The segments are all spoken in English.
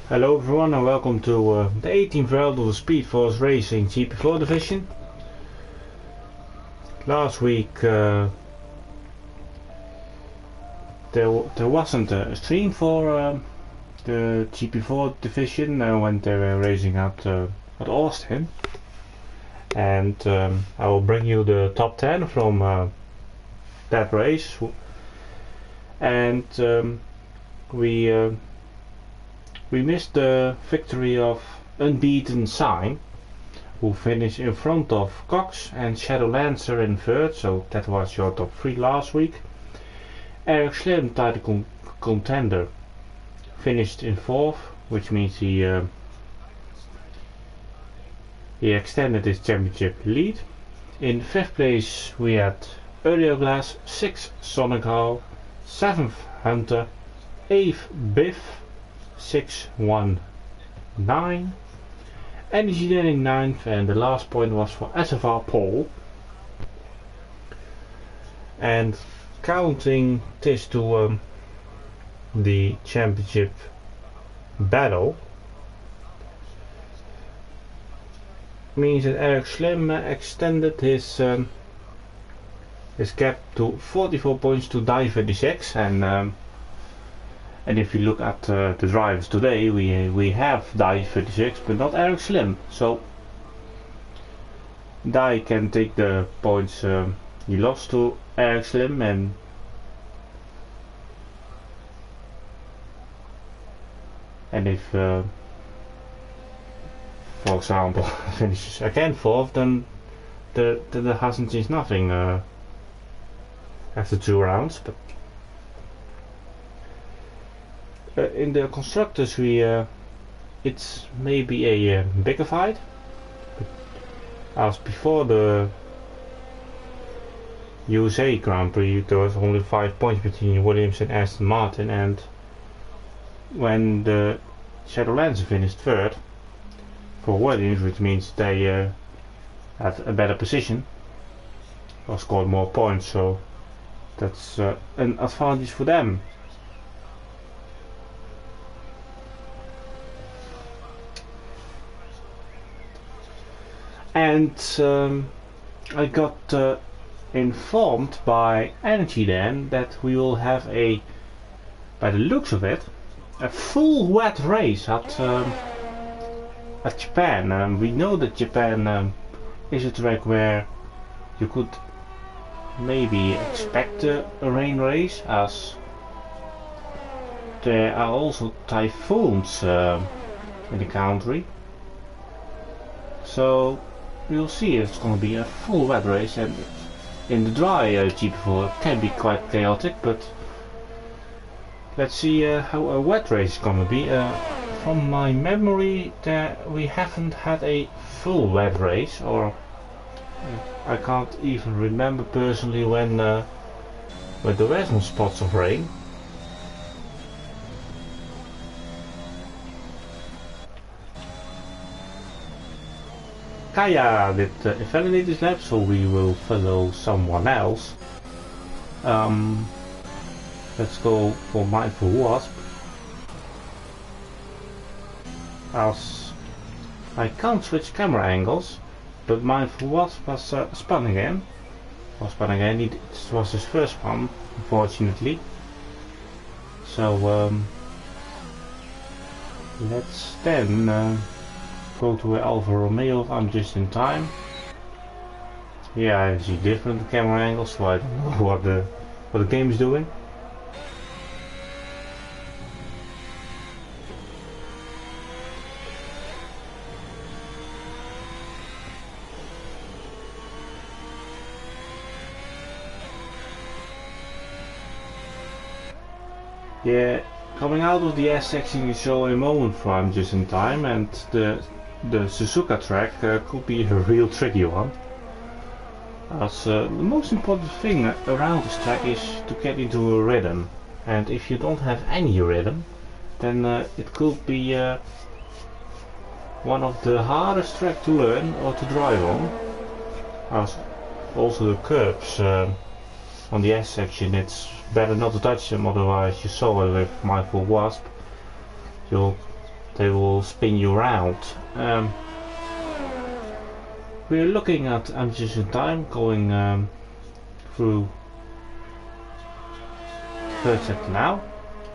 Hello everyone and welcome to the 18th round of the Speed Force Racing GP4 division. Last week there wasn't a stream for the GP4 division when they were racing at Austin, and I will bring you the top 10 from that race. And we missed the victory of Unbeaten Sign, who finished in front of Cox and Shadowlancer in third, so that was your top 3 last week. Eric Slim, title contender, finished in fourth, which means he extended his championship lead. In fifth place we had Glass, 6th Sonic Hall, 7th Hunter, 8th Biff, 619, Energy Denning 9th, and the last point was for SFR Paul. And counting this to the championship battle means that Eric Slim extended his gap to 44 points to die 36, and if you look at the drivers today, we have Die 36 but not Eric Slim, so Die can take the points he lost to Eric Slim, and if for example finishes again fourth, then there hasn't changed nothing after 2 rounds. But in the constructors it's maybe a bigger fight, as before the USA Grand Prix there was only 5 points between Williams and Aston Martin, and when the Shadowlancer finished third for Williams, which means they had a better position or scored more points, so that's an advantage for them. And I got informed by Energy Dan that we will have by the looks of it, a full wet race at Japan. We know that Japan is a track where you could maybe expect a rain race, as there are also typhoons in the country. So we'll see. It's going to be a full wet race, and in the dry GP4 it can be quite chaotic, but let's see how a wet race is going to be. From my memory, we haven't had a full wet race, or I can't even remember personally when there were some spots of rain. Kaya did invalidate this lap, so we will follow someone else. Let's go for Mindful Wasp, as I can't switch camera angles, but Mindful Wasp was spun again. It was his first one, unfortunately. So let's then go to Alfa Romeo. I'm just in time. Yeah, I see different camera angles, so I don't know what the game is doing. Yeah, coming out of the S section you saw a moment for I'm just in time, and the Suzuka track could be a real tricky one, as the most important thing around this track is to get into a rhythm, and if you don't have any rhythm, then it could be one of the hardest tracks to learn or to drive on, as also the curbs on the S section, it's better not to touch them, otherwise you saw it with Mindful Wasp, you'll they will spin you around. We're looking at ammunition time, going through third sector now.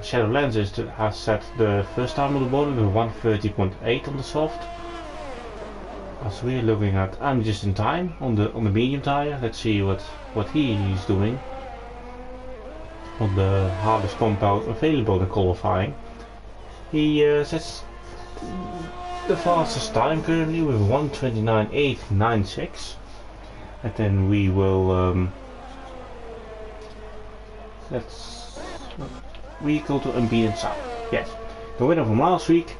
Shadow lenses has set the first time on the bottom with 130.8 on the soft. As we're looking at ammunition time on the medium tire. Let's see what he is doing on the hardest compound available in qualifying. He sets the fastest time currently with 1:29.896, and then we will let's vehicle to ambient south. Yes, the winner from last week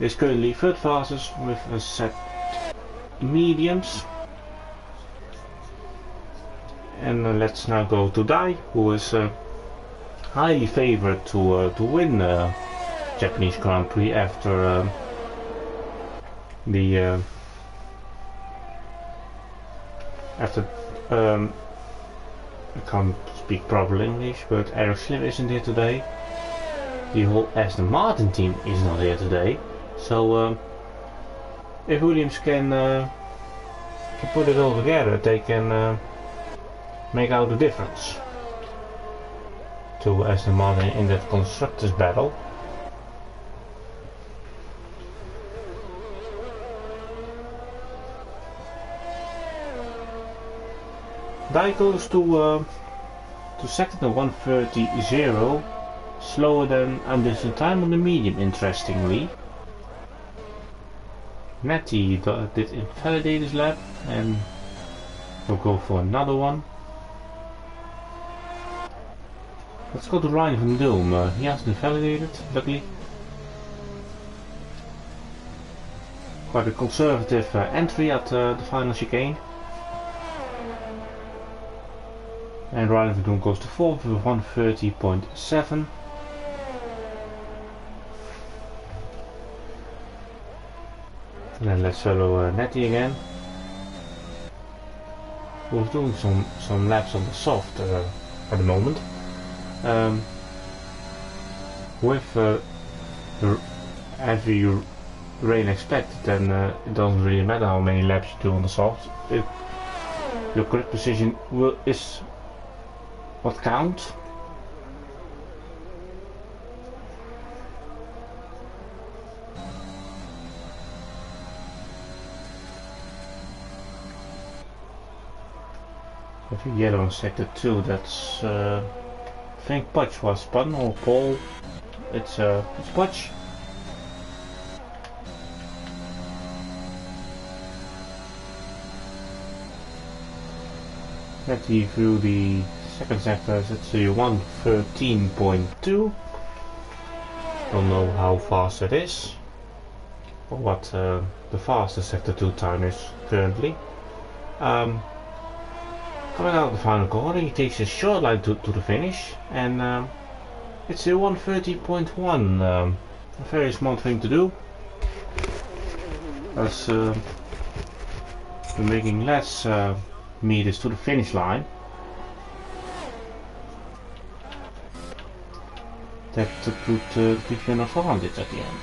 is currently third fastest with a set mediums. And let's now go to Dai, who is highly favored to win Japanese Grand Prix after I can't speak proper English, but Eric Slim isn't here today. The whole Aston Martin team is not here today, so if Williams can put it all together, they can make out the difference to Aston Martin in that constructors battle. Dai goes to second at 1:30.0, slower than ammunition time on the medium, interestingly. Netty did invalidate his lap and will go for another one. Let's go to Ryan van Doom. He hasn't invalidated, luckily. Quite a conservative entry at the final chicane. And Ryan van Doom goes to 4th with 1:30.7. And then let's follow Netty again, who's doing some laps on the soft at the moment. With the heavy rain expected, then it doesn't really matter how many laps you do on the soft. Your grip position is what counts. If you yellow on sector 2, that's I think Pudge was spun, or Paul. It's Pudge. Netty through the second sector, it's a 1:13.2. Don't know how fast it is, or what the fastest sector 2 time is currently. Coming out of the final corner, he takes a short line to the finish, and it's a 1:30.1. A very smart thing to do, as we're making less meters to the finish line. That could give you an advantage at the end.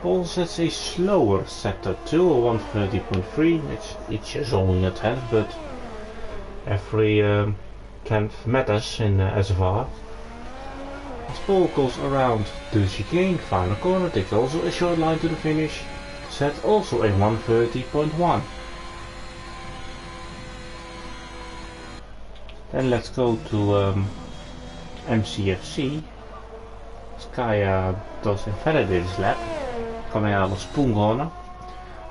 Paul sets a slower sector 2, a 1:30.3. It's just only a 10th, but every 10th matters in SFR. As Paul goes around the chicane, final corner, takes also a short line to the finish, set also a 1:30.1. Then let's go to MCFC. Skya does invalidate his lap, coming out of Spoon corner.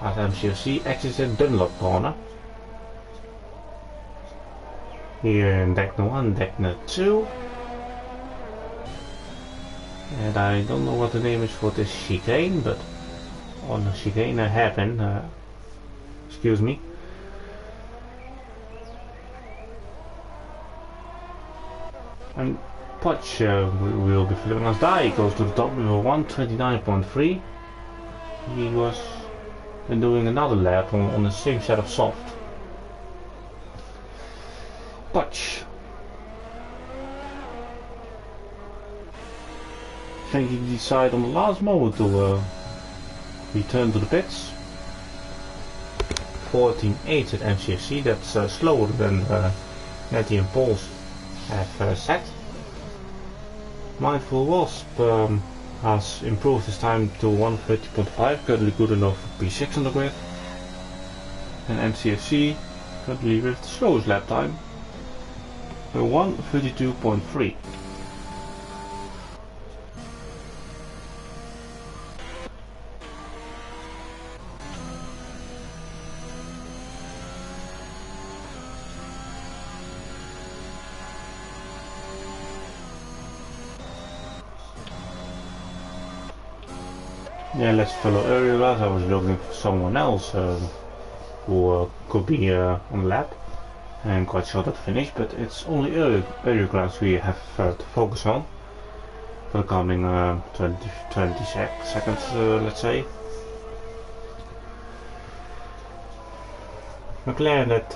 At MCFC exits in Dunlop corner. Here in Deckner 1, Deckner 2. And I don't know what the name is for this chicane, but on the chicane I happen, excuse me. And Pudge will be flipping us. Die goes to the top with a 1:29.3. He was doing another lap on the same set of soft. Pudge think he decided on the last moment to return to the pits. 14.8 at MCFC, that's slower than Nettie and Pauls have set. Mindful Wasp has improved his time to 1:30.5, currently good enough for P6 on the grid. And MCFC currently with the slowest lap time, 1:32.3. Yeah, let's follow earlier glass. I was looking for someone else who could be on the lap. I'm quite sure that finished, but it's only earlier glass we have to focus on for the coming 20 seconds, let's say. McLaren that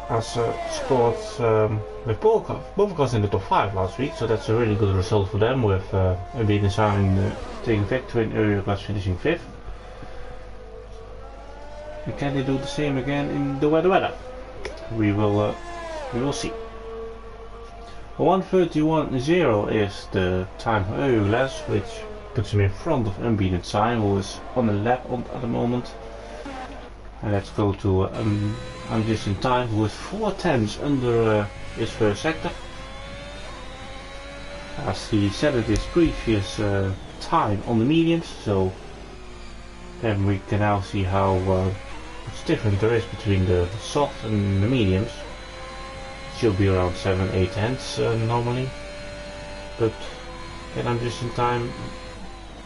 has scored with both cars in the top 5 last week, so that's a really good result for them, with Unbeaten Sign taking victory in earlier class, finishing 5th. And can they do the same again in the weather? We will see. 1:31.0 is the time for earlier class, which puts him in front of Unbeaten Sign, who is on the lap at the moment. And let's go to I'm just in time, who is 4/10 under his first sector. As he said at his previous time on the mediums, so then we can now see how much difference there is between the soft and the mediums. It should be around 7-8 tenths normally, but then I'm just in time,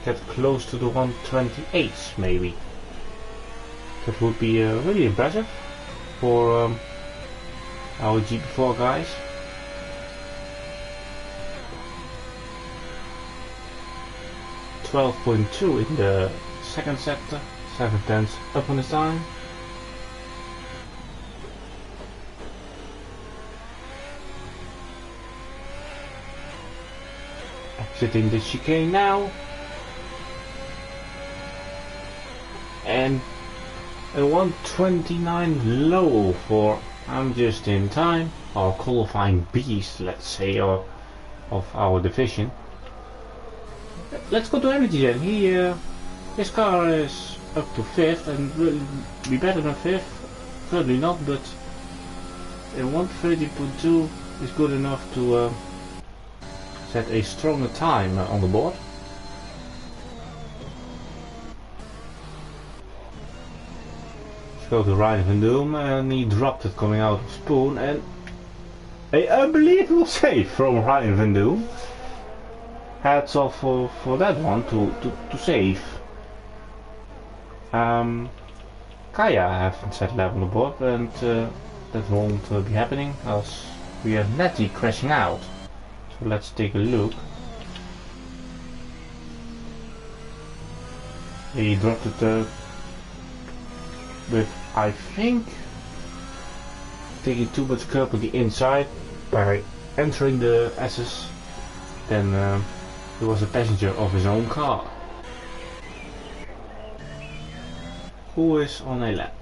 get close to the 1:28 maybe. That would be really impressive for our GP4 guys. .2 in the second sector, 7/10 up on his time. Exiting the chicane now. And a 1:29 low for I'm just in time, our qualifying beast, let's say, or of our division. Let's go to Energy then. His car is up to 5th and will be better than 5th. Currently not, but a 1:30.2 is good enough to set a stronger time on the board. Let's go to Ryan Van Doom, and he dropped it coming out of Spoon, and a unbelievable save from Ryan Van Doom. Hats off for that one to save. Kaya haven't set lap on the board, and that won't be happening as we have Nettie crashing out. So let's take a look. He dropped it with, I think, taking too much curb on the inside by entering the S's. Then he was a passenger of his own car. Who is on a lap?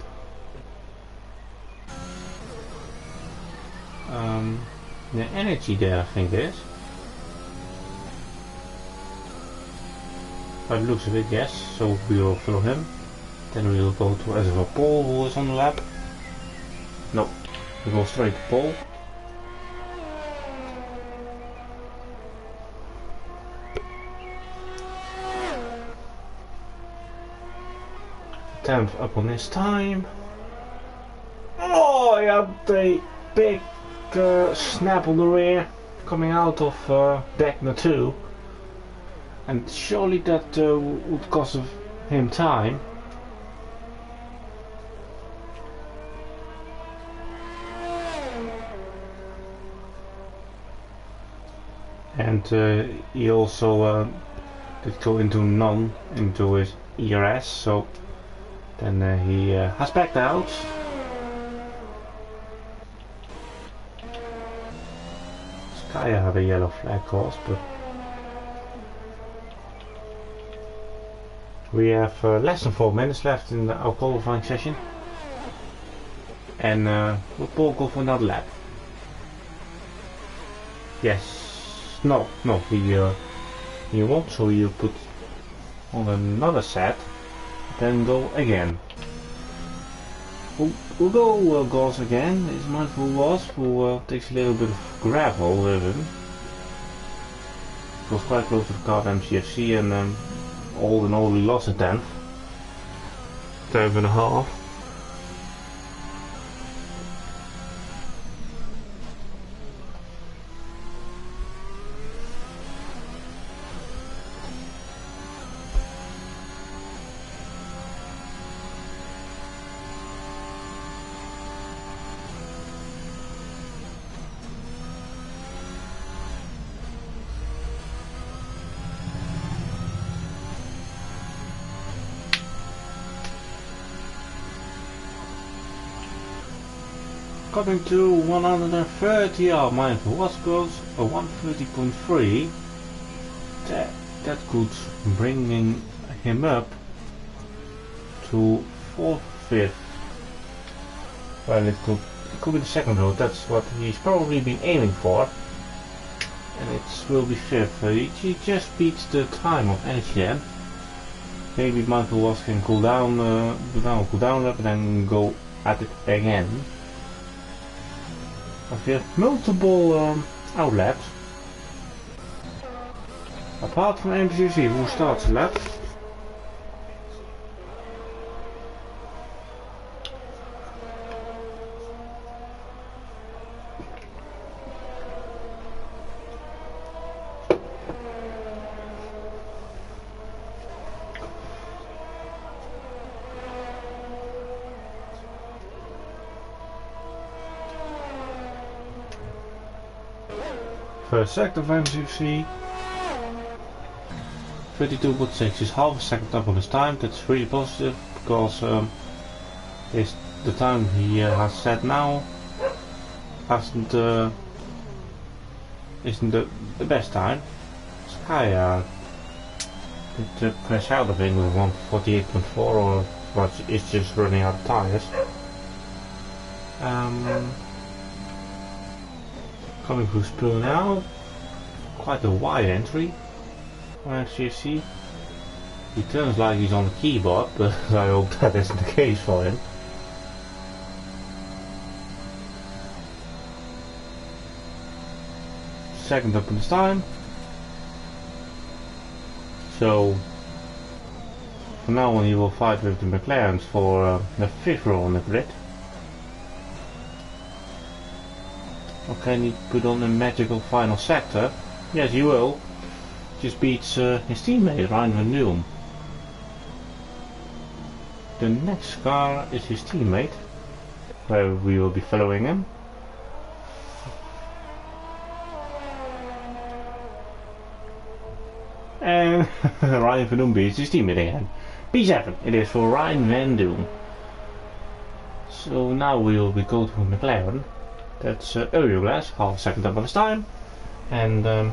The Energy there, I think it is. By the looks of it, yes, so we will follow him. Then we will go to S10 Paul, who is on the lap. No, we go straight to Paul. Up on his time. Oh, he had a big snap on the rear coming out of Beckner 2, and surely that would cost him time. And he also did go into his ERS, so then he has backed out. Skya had a yellow flag course, but We have less than 4 minutes left in our qualifying session. And will Paul go for another lap? Yes. No, he won't, so you put on another set, then go again. We'll go Gauss again. It's mindful was who takes a little bit of gravel with him. It was quite close to the car of MCFC, and all in all we lost a tenth. 10.5. Coming to 130 mindful was goes a 130.3. That could bring him up to 4th, 5th. Well, it could be the second row. That's what he's probably been aiming for, and it will be 5th. He just beats the time of energy then. Maybe mindful was can cool down, cool down up, and then go at it again. We have multiple outlets. Apart from MCC, who starts the lap. First sector of MCC, 32.6 is half a second up on his time. That's really positive because the time he has set now isn't the best time. Sky to crash out of it with 148.4, or what is just running out of tires. Coming through Spill now, quite a wide entry on FCFC. He turns like he's on the keyboard, but I hope that isn't the case for him. Second up in this time. So from now on he will fight with the McLarens for the 5th row on the grid. Can he put on a magical final sector? Yes, he will. Just beats his teammate Ryan van Doom. The next car is his teammate, where we will be following him. And Ryan van Doom beats his teammate again. P7 it is for Ryan van Doom. So now we will be going to McLaren. That's Glass, half a second up of his time, and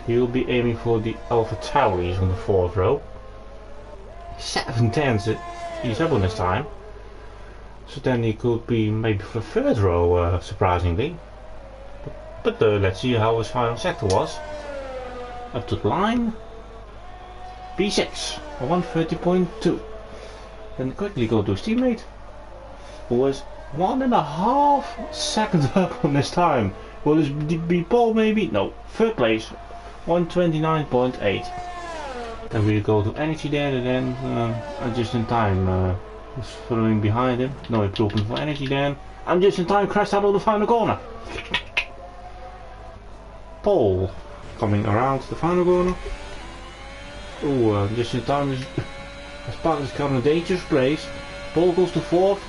he will be aiming for the Alpha Tauris on the 4th row. 7/10 he's up on his time, so then he could be maybe for the 3rd row, surprisingly. But let's see how his final sector was. Up to the line, P6, 130.2. Then quickly go to his teammate, who was 1.5 seconds up on this time. Will this be Paul maybe? No. 3rd place, 129.8. Then we go to energy there, and then just in time was following behind him. No improvement for energy then. I'm just in time, crashed out of the final corner. Paul coming around the final corner. Oh, just in time his partner's got in a dangerous place. Paul goes to 4th.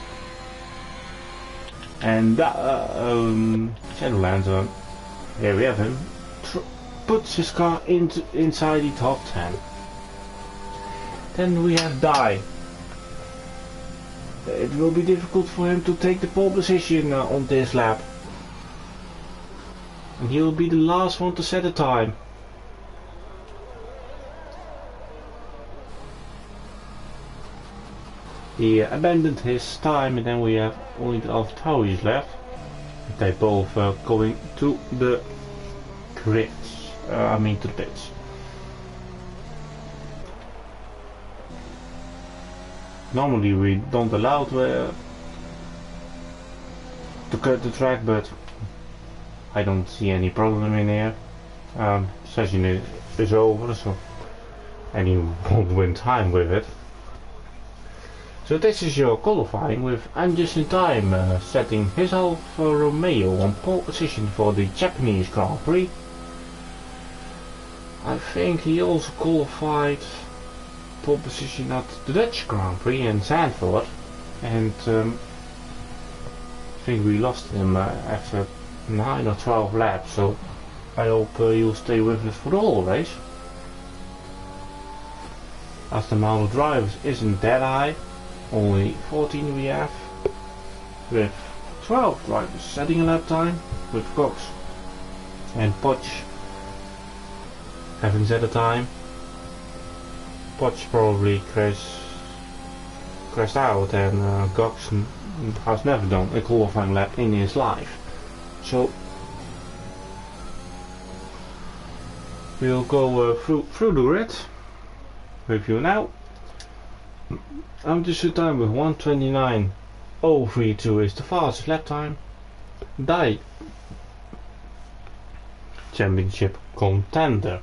And Shadowlands, here we have him, puts his car inside the top 10. Then we have Die. It will be difficult for him to take the pole position on this lap. And he will be the last one to set a time. He abandoned his time, and then we have only the AlphaTauri's left. They both going to the grids, to the pits. Normally we don't allow to cut the track, but I don't see any problem in here. Session is over, so and you won't win time with it. So this is your qualifying with I'm Just in Time setting his Alfa Romeo on pole position for the Japanese Grand Prix. I think he also qualified pole position at the Dutch Grand Prix in Zandvoort, and I think we lost him after 9 or 12 laps, so I hope he'll stay with us for the whole race. As the amount of drivers isn't that high, only 14 we have, with 12 drivers setting a lap time, with Cox and Poch having set a time. Poch probably crashed out, and Cox has never done a qualifying lap in his life. So we'll go through the grid with you now. I'm Just in Time with 1:29.032 is the fastest lap time. Die championship contender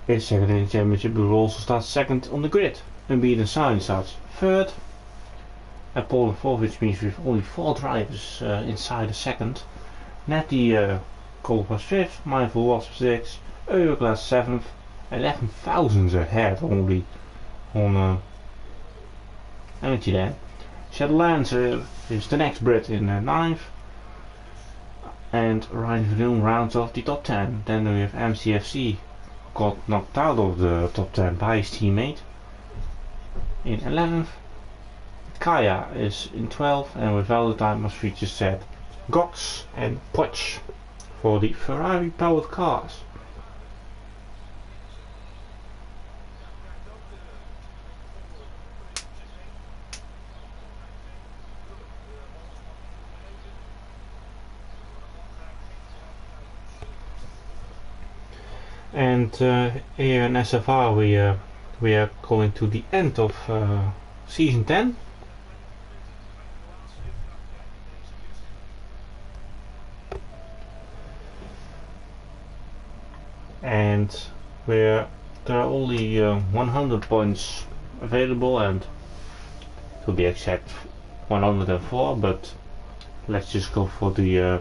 is second in the championship, but will also start second on the grid. Unbeaten Sign starts third at pole and fourth, which means we've only 4 drivers inside the second. Natty qualifies fifth, Mindful Wasp sixth, Euroclass seventh, 11 thousandths ahead only on Energy then. Shadowlands is the next Brit in 9th, and Ryan Vroom rounds off the top 10. Then we have MCFC, got knocked out of the top 10 by his teammate in 11th. Kaya is in 12th, and without the time as we just said, Gox and Poch for the Ferrari powered cars. And here in SFR we are going to the end of season 10. And there are only 100 points available, and to be exact 104, but let's just go for the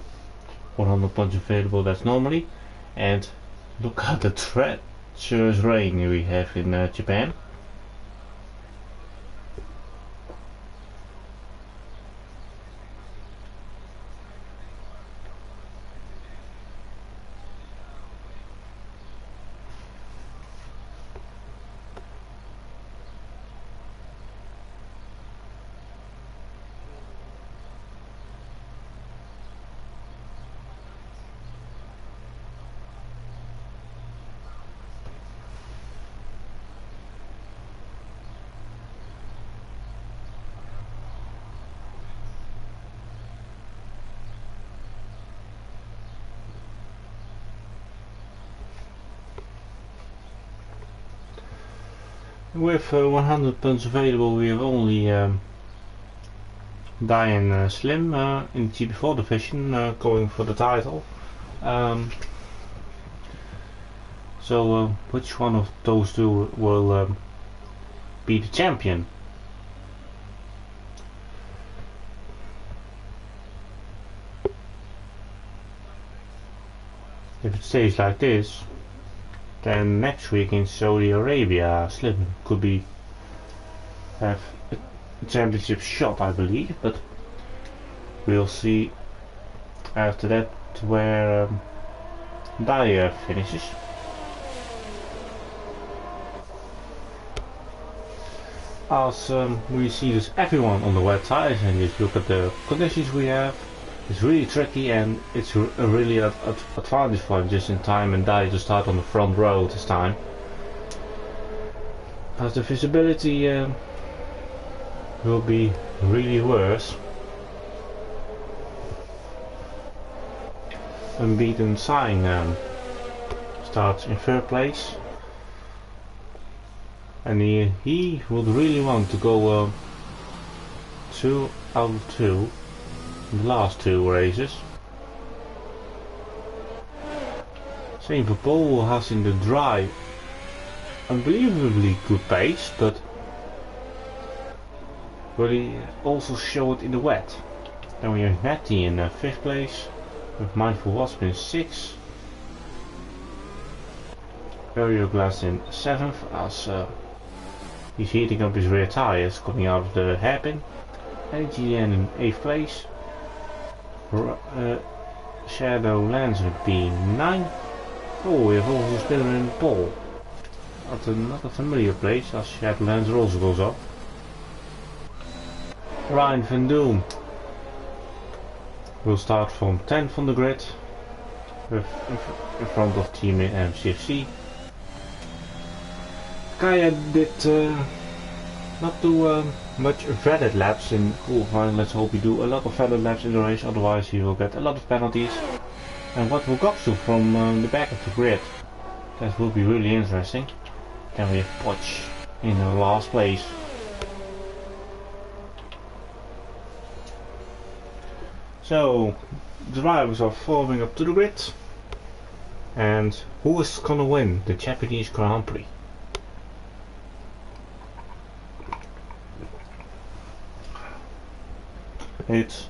100 points available that's normally. And look at the treacherous rain we have in Japan. With 100 points available, we have only Diane Slim in the GP4 division going for the title. So which one of those two will be the champion? If it stays like this, then next week in Saudi Arabia, Slim could have a championship shot, I believe, but we'll see after that where Dyer finishes. As we see this everyone on the wet tires, and just look at the conditions we have. It's really tricky, and it's a really advantage for him Just in Time and Dye to start on the front row this time. As the visibility will be really worse. Unbeaten sign starts in third place, and he would really want to go 2 out of 2 in the last 2 races. Same for Paul, who has in the dry unbelievably good pace, but will he also show it in the wet? Then we have Matty in 5th place, with Mindful Wasp in 6th, Aerial Glass in 7th, as he's heating up his rear tires coming out of the hairpin, NGN in 8th place, Shadow Lancer being 9th. Oh, we have also Spinner in pole. At another familiar place, as Shadow Lancer also goes up. Ryan Van Doom will start from 10th on the grid, with in front of Team MCFC. Kaya did not do much vetted laps in qualifying. Let's hope he do a lot of vetted laps in the race, otherwise he will get a lot of penalties. And what will Goksu from the back of the grid? That will be really interesting. Then we have Poch in the last place. So, the drivers are forming up to the grid. And who is gonna win the Japanese Grand Prix? It's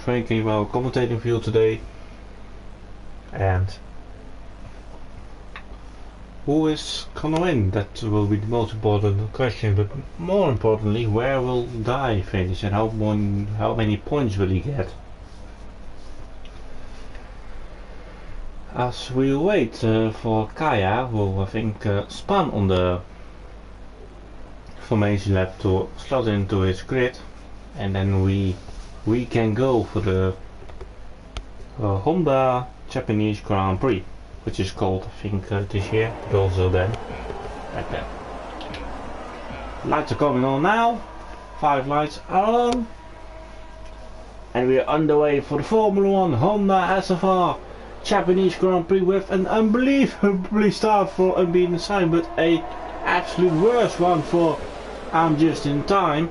drinking well commentating for you today. And who is gonna win? That will be the most important question, but more importantly, where will Dai finish and how many points will he get? As we wait for Kaya, we'll I think spun on the formation lap to slot into his grid, and then we can go for the Honda Japanese Grand Prix, which is called I think this year, but also then like that. Lights are coming on now. 5 lights are on, and we are underway for the Formula 1 Honda SFR Japanese Grand Prix with an unbelievably start for Unbeaten Sign, but a absolute worst one for I'm Just in Time,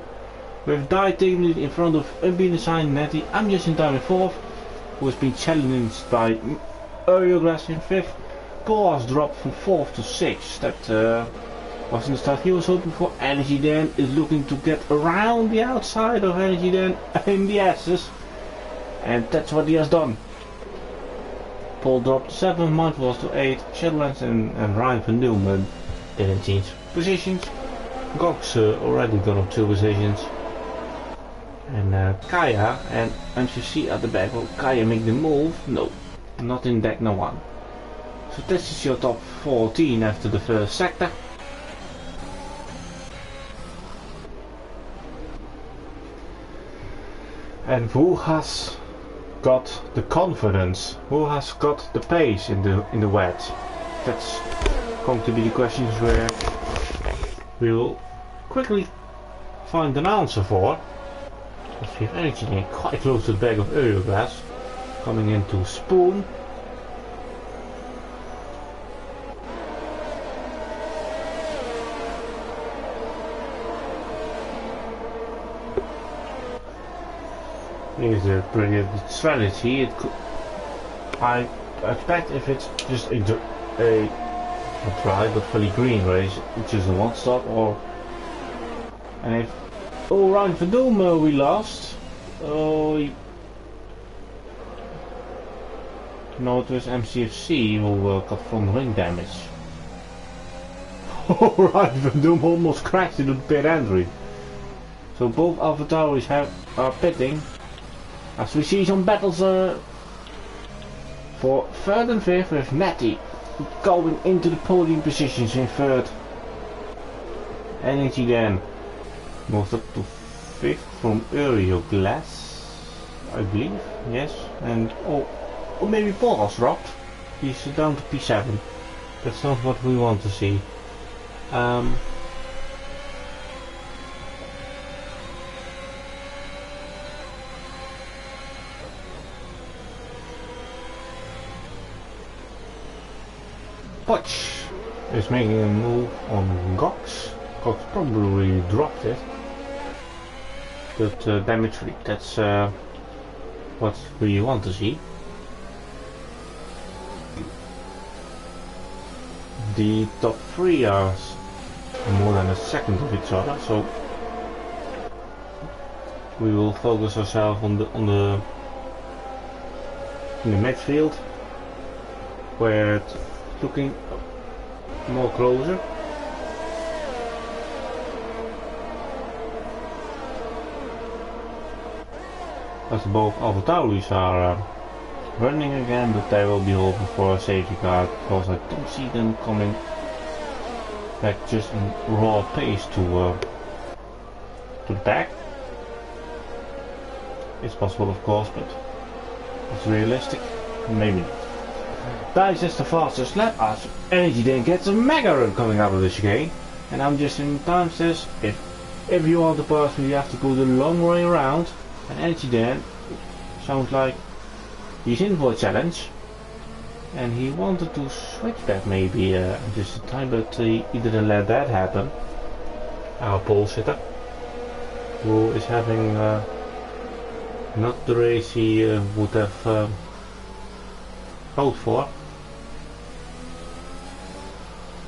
with Dai taking it in front of Unbeaten Sign, Netty, I'm Just in Time in 4th, who has been challenged by Aerial Glass in 5th. Paul has dropped from 4th to 6th. That was in the start he was hoping for. Energy Dan is looking to get around the outside of Energy Dan in the S's, and that's what he has done. Paul dropped to 7th, Mindful was to 8th, Shadowlands and Ryan Van Doom didn't change positions. Gox already got up 2 positions. And Kaya and MCC at the back. Will Kaya make the move? No, not in deck no 1. So this is your top 14 after the first sector. And who has got the confidence? Who has got the pace in the wet? That's going to be the questions where we will quickly find an answer for. We have energy quite close to the back of Aerial Glass, coming into Spoon. Here's a brilliant strategy. It could, I expect if it's just a not dry but fully green race, it's just a one stop, or and if Ryan Van Doom we lost. Oh, no, it was MCFC who got front wing damage. Oh, Ryan Van Doom almost crashed into the pit entry. So both AlphaTauris are pitting. As we see some battles for 3rd and 5th, with Matty going into the podium positions in 3rd. Energy then moves up to 5th from Aerial Glass, I believe, yes, and or maybe Paul has dropped. He's down to P7. That's not what we want to see. Potch is making a move on Gox. Gox probably dropped it. But damage free, that's what we want to see. The top 3 are more than a second of each other, so we will focus ourselves on the in the midfield, where it's looking more closer. As both AlphaTauris are running again, but they will be hoping for a safety car because I don't see them coming back just in raw pace to the back. It's possible, of course, but it's realistic. Maybe not. Dice is the fastest lap as Energy then gets a mega run coming out of the chicane, and I'm just in time says if you want to pass me, you have to go the long way around. And Energy then sounds like he's in for a challenge, and he wanted to switch back maybe just in time, but he didn't let that happen. Our pole sitter, who is having not the race he would have hoped for,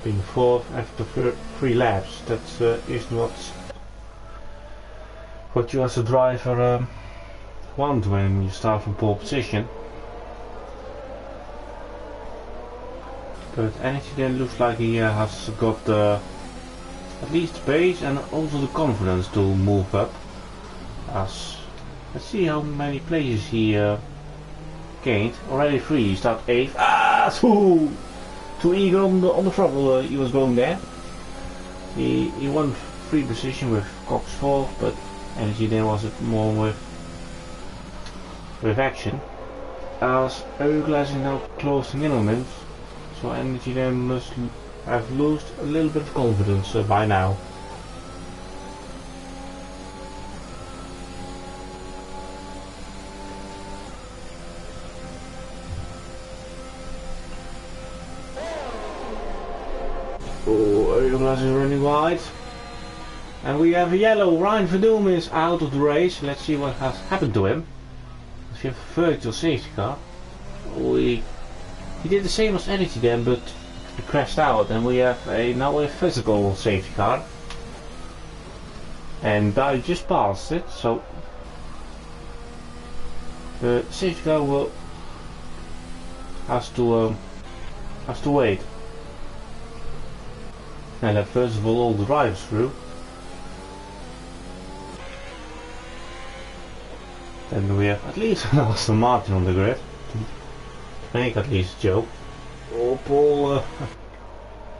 being 4th after 3 laps. That is not what you as a driver want when you start from pole position. But Energy then looks like he has got at least the pace and also the confidence to move up. As let's see how many places he gained. Already 3. He started 8th. Ah, too eager on the throttle. He was going there. He won 3 position with Cox 4th, but Energy then was more with action. As Euglas is now closing in on him, so Energy then must have lost a little bit of confidence by now. Oh, Euglas is running wide. And we have a yellow. Ryan Verdoom is out of the race. Let's see what has happened to him. If you have a virtual safety car. He did the same as Energy then, but he crashed out, and we have now a physical safety car. And I just passed it, so the safety car will has to wait. And let first of all the drivers through. Then we have at least an Aston Martin on the grid to make at least a joke. Oh, Paul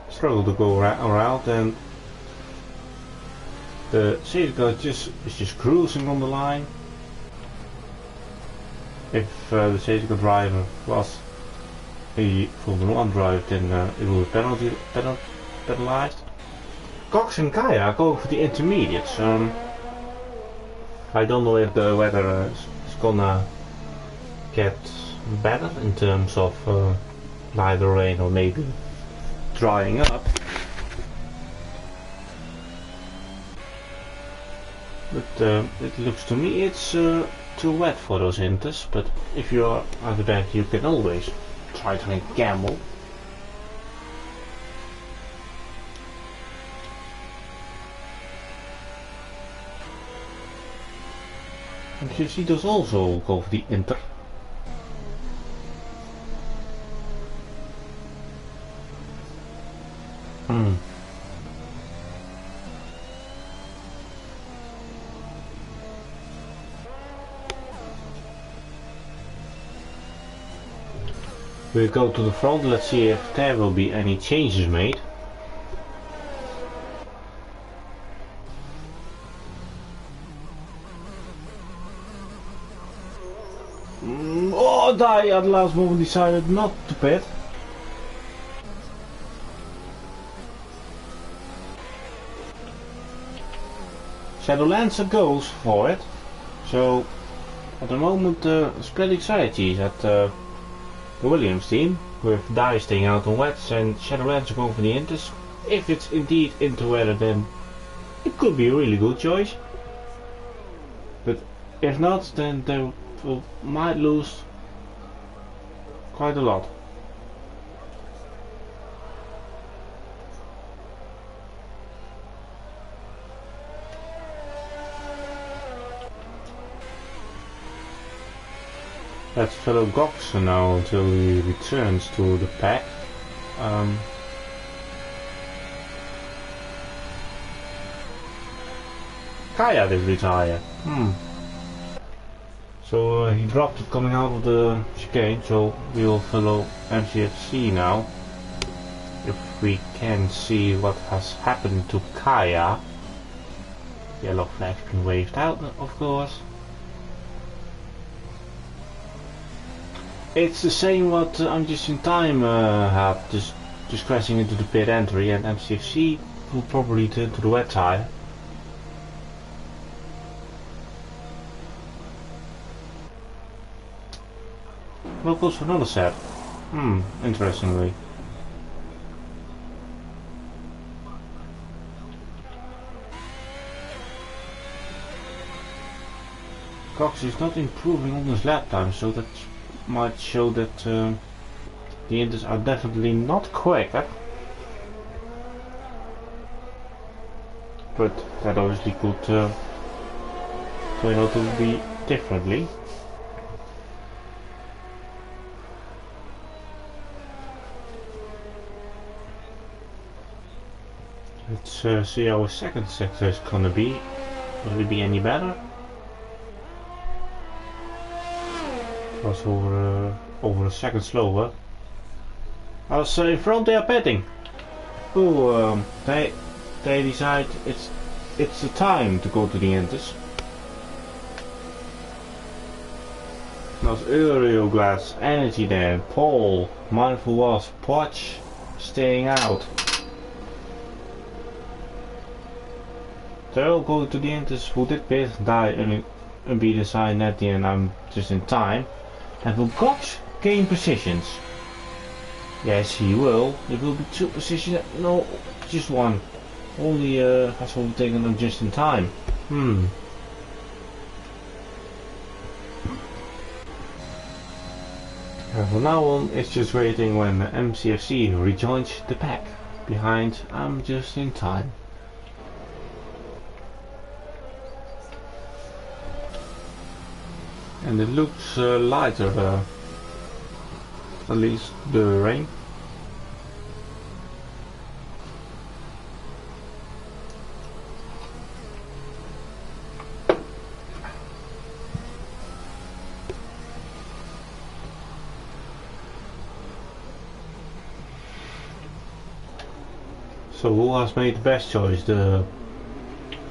struggled to go around, and the safety car is just cruising on the line. If the safety car driver was a Formula 1 driver, then it will be penalized. Cox and Kaya are going for the intermediates. I don't know if the weather is gonna get better in terms of either rain or maybe drying up. But it looks to me it's too wet for those inters, but if you are at the back you can always try to make a gamble. And you see those also go for the inter. We'll go to the front, let's see if there will be any changes made. Oh, Dai at the last moment decided not to pit. Shadowlancer goes for it. So at the moment splitting strategies at the Williams team, with Dye staying out on wets and Shadow Rancher going for the Inters. If it's indeed interweather, then it could be a really good choice. But if not, then they might lose quite a lot. Let's follow Gox now until he returns to the pack. Kaya did retire. So he dropped it coming out of the chicane, so we'll follow MCFC now. If we can see what has happened to Kaya. Yellow flag's been waved out, of course. It's the same what I'm just in time had, just crashing into the pit entry, and MCFC will probably turn to the wet tire. Well, goes for another set. Interestingly. Cox is not improving on his lap time, so that might show that the Inters are definitely not quicker. But that obviously could turn out to be differently. Let's see how our second sector is gonna be. Will it be any better? It was over a second slower. I was in front, they are pitting. Oh, they decide it's the time to go to the Inters. There's Aerial Glass, Energy there, Paul, Mindful Wasp, Potch, staying out. They're all going to the Inters who did pit, Die, and be decided at the end. I'm just in time. And will Cox gain positions? Yes, he will. It will be 2 positions. No, just 1. Only has overtaken them just in time. And from now on, it's just waiting when MCFC rejoins the pack. Behind, I'm just in time. And it looks lighter, at least the rain. So who has made the best choice, the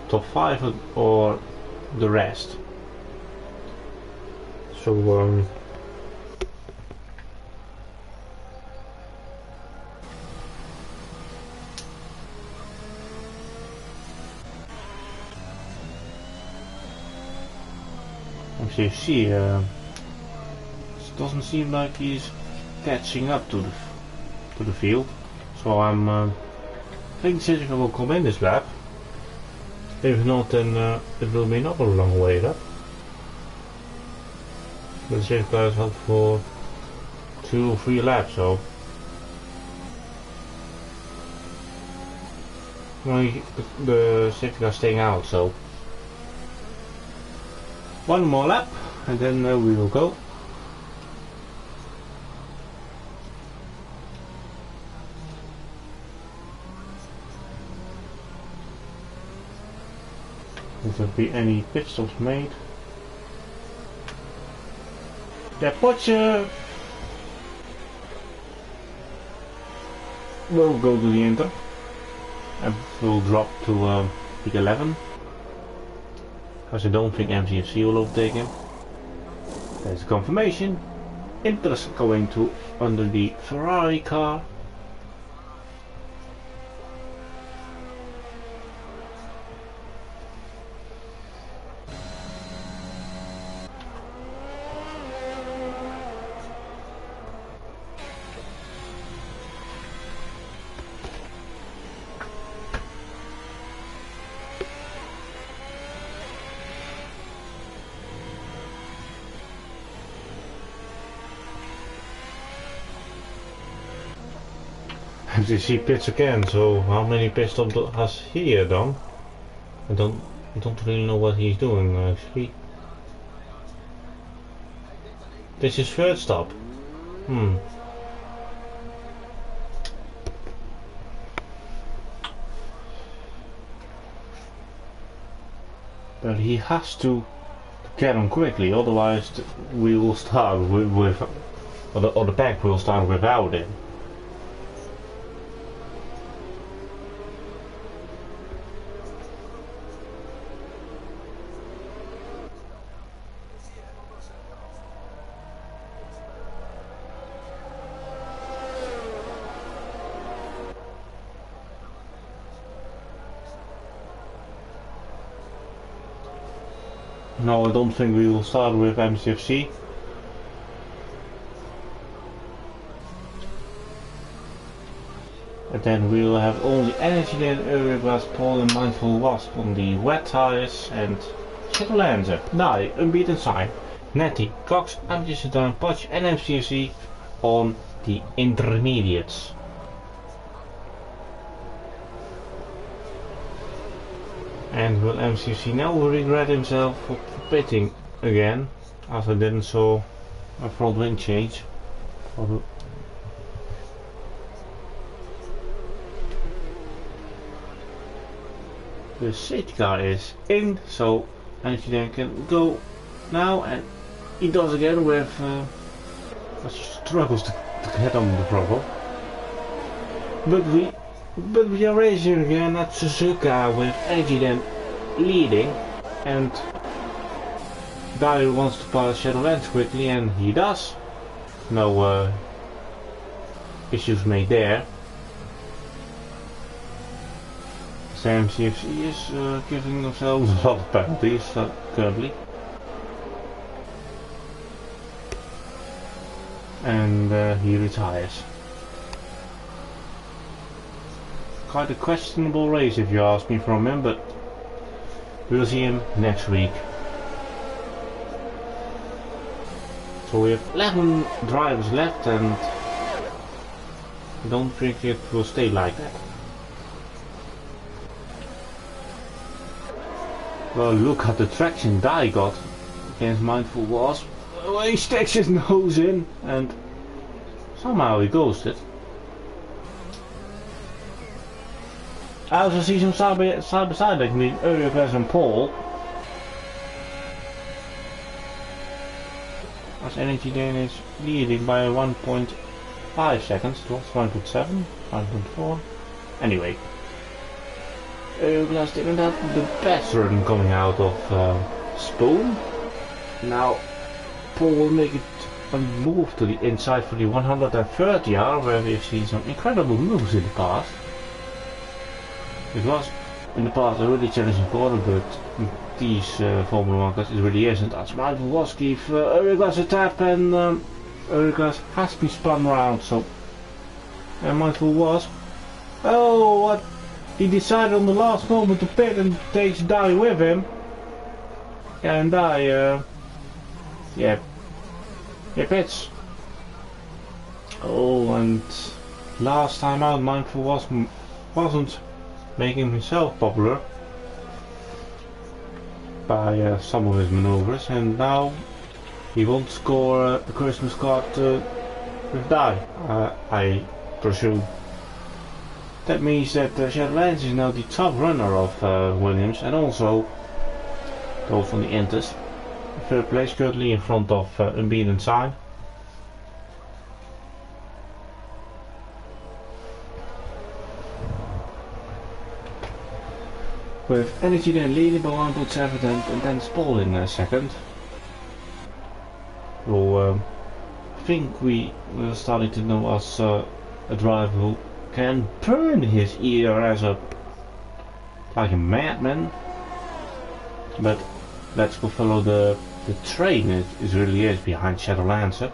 top 5 or the rest? So MCFC doesn't seem like he's catching up to the field. So I think Citrica will come in this lap. If not, then it will be another long way up. But Citrica is out for 2 or 3 laps, so the Citrica is staying out. So 1 more lap, and then we will go. If there be any pit stops made. Yeah, Potch will go to the Inter and will drop to peak 11. Because I don't think MCFC will overtake him. There's a confirmation. Inter's going to under the Ferrari car. MCC pits again, so how many pit stops has he done? I don't really know what he's doing actually. This is third stop. But he has to get on quickly, otherwise we will start with or the pack will start without him. No, I don't think we will start with MCFC. And then we will have only Energy Den, Euroglass, Paul and Mindful Wasp on the wet tires and Shadowlancer, Dai, Unbeaten Sign, Netty, Cox, Amethyst Down, Potch and MCFC on the intermediates. And will MCFC now regret himself for pitting again, as I didn't saw a front wing change. The safety car is in, so Energy Dan can go now, and he does again with struggles to get on the throttle. But we are racing again at Suzuka with Energy Dan leading, and Dario wants to pass Shadowlands quickly, and he does. No issues made there. MCFC is giving themselves a lot of penalties currently. And he retires. Quite a questionable race if you ask me from him, but we'll see him next week. So we have 11 drivers left, and I don't think it will stay like that. Well, look at the traction Dai got against Mindful Wasp. Well, he sticks his nose in and somehow he ghosted. I also see some side by side between Euroglass and Paul. As Energy Dan is leading by 1.5 seconds. It was 1.7, 1.4. Anyway. Euroglass didn't have the best run coming out of Spoon. Now Paul will make it a move to the inside for the 130R, where we've seen some incredible moves in the past. It was in the past a really challenging corner, but these Formula 1 cars it really isn't. As Mindful was give Euroglass a tap, and Euroglass has been spun around, so Mindful was. Oh, what? He decided on the last moment to pit and takes Dai with him. And Dai, yeah, pits. Oh, and last time out, Mindful wasn't making himself popular by some of his maneuvers, and now he won't score a Christmas card with Dai. I presume. That means that Shadowlands is now the top runner of Williams, and also those on the Inters. Third place currently in front of Unbeaten Sign. With Energy Dan leading by 1.7 and then Paul in second. So I think we are starting to know us a driver who can burn his ERS up like a madman. But let's go follow the train it really is behind Shadowlancer.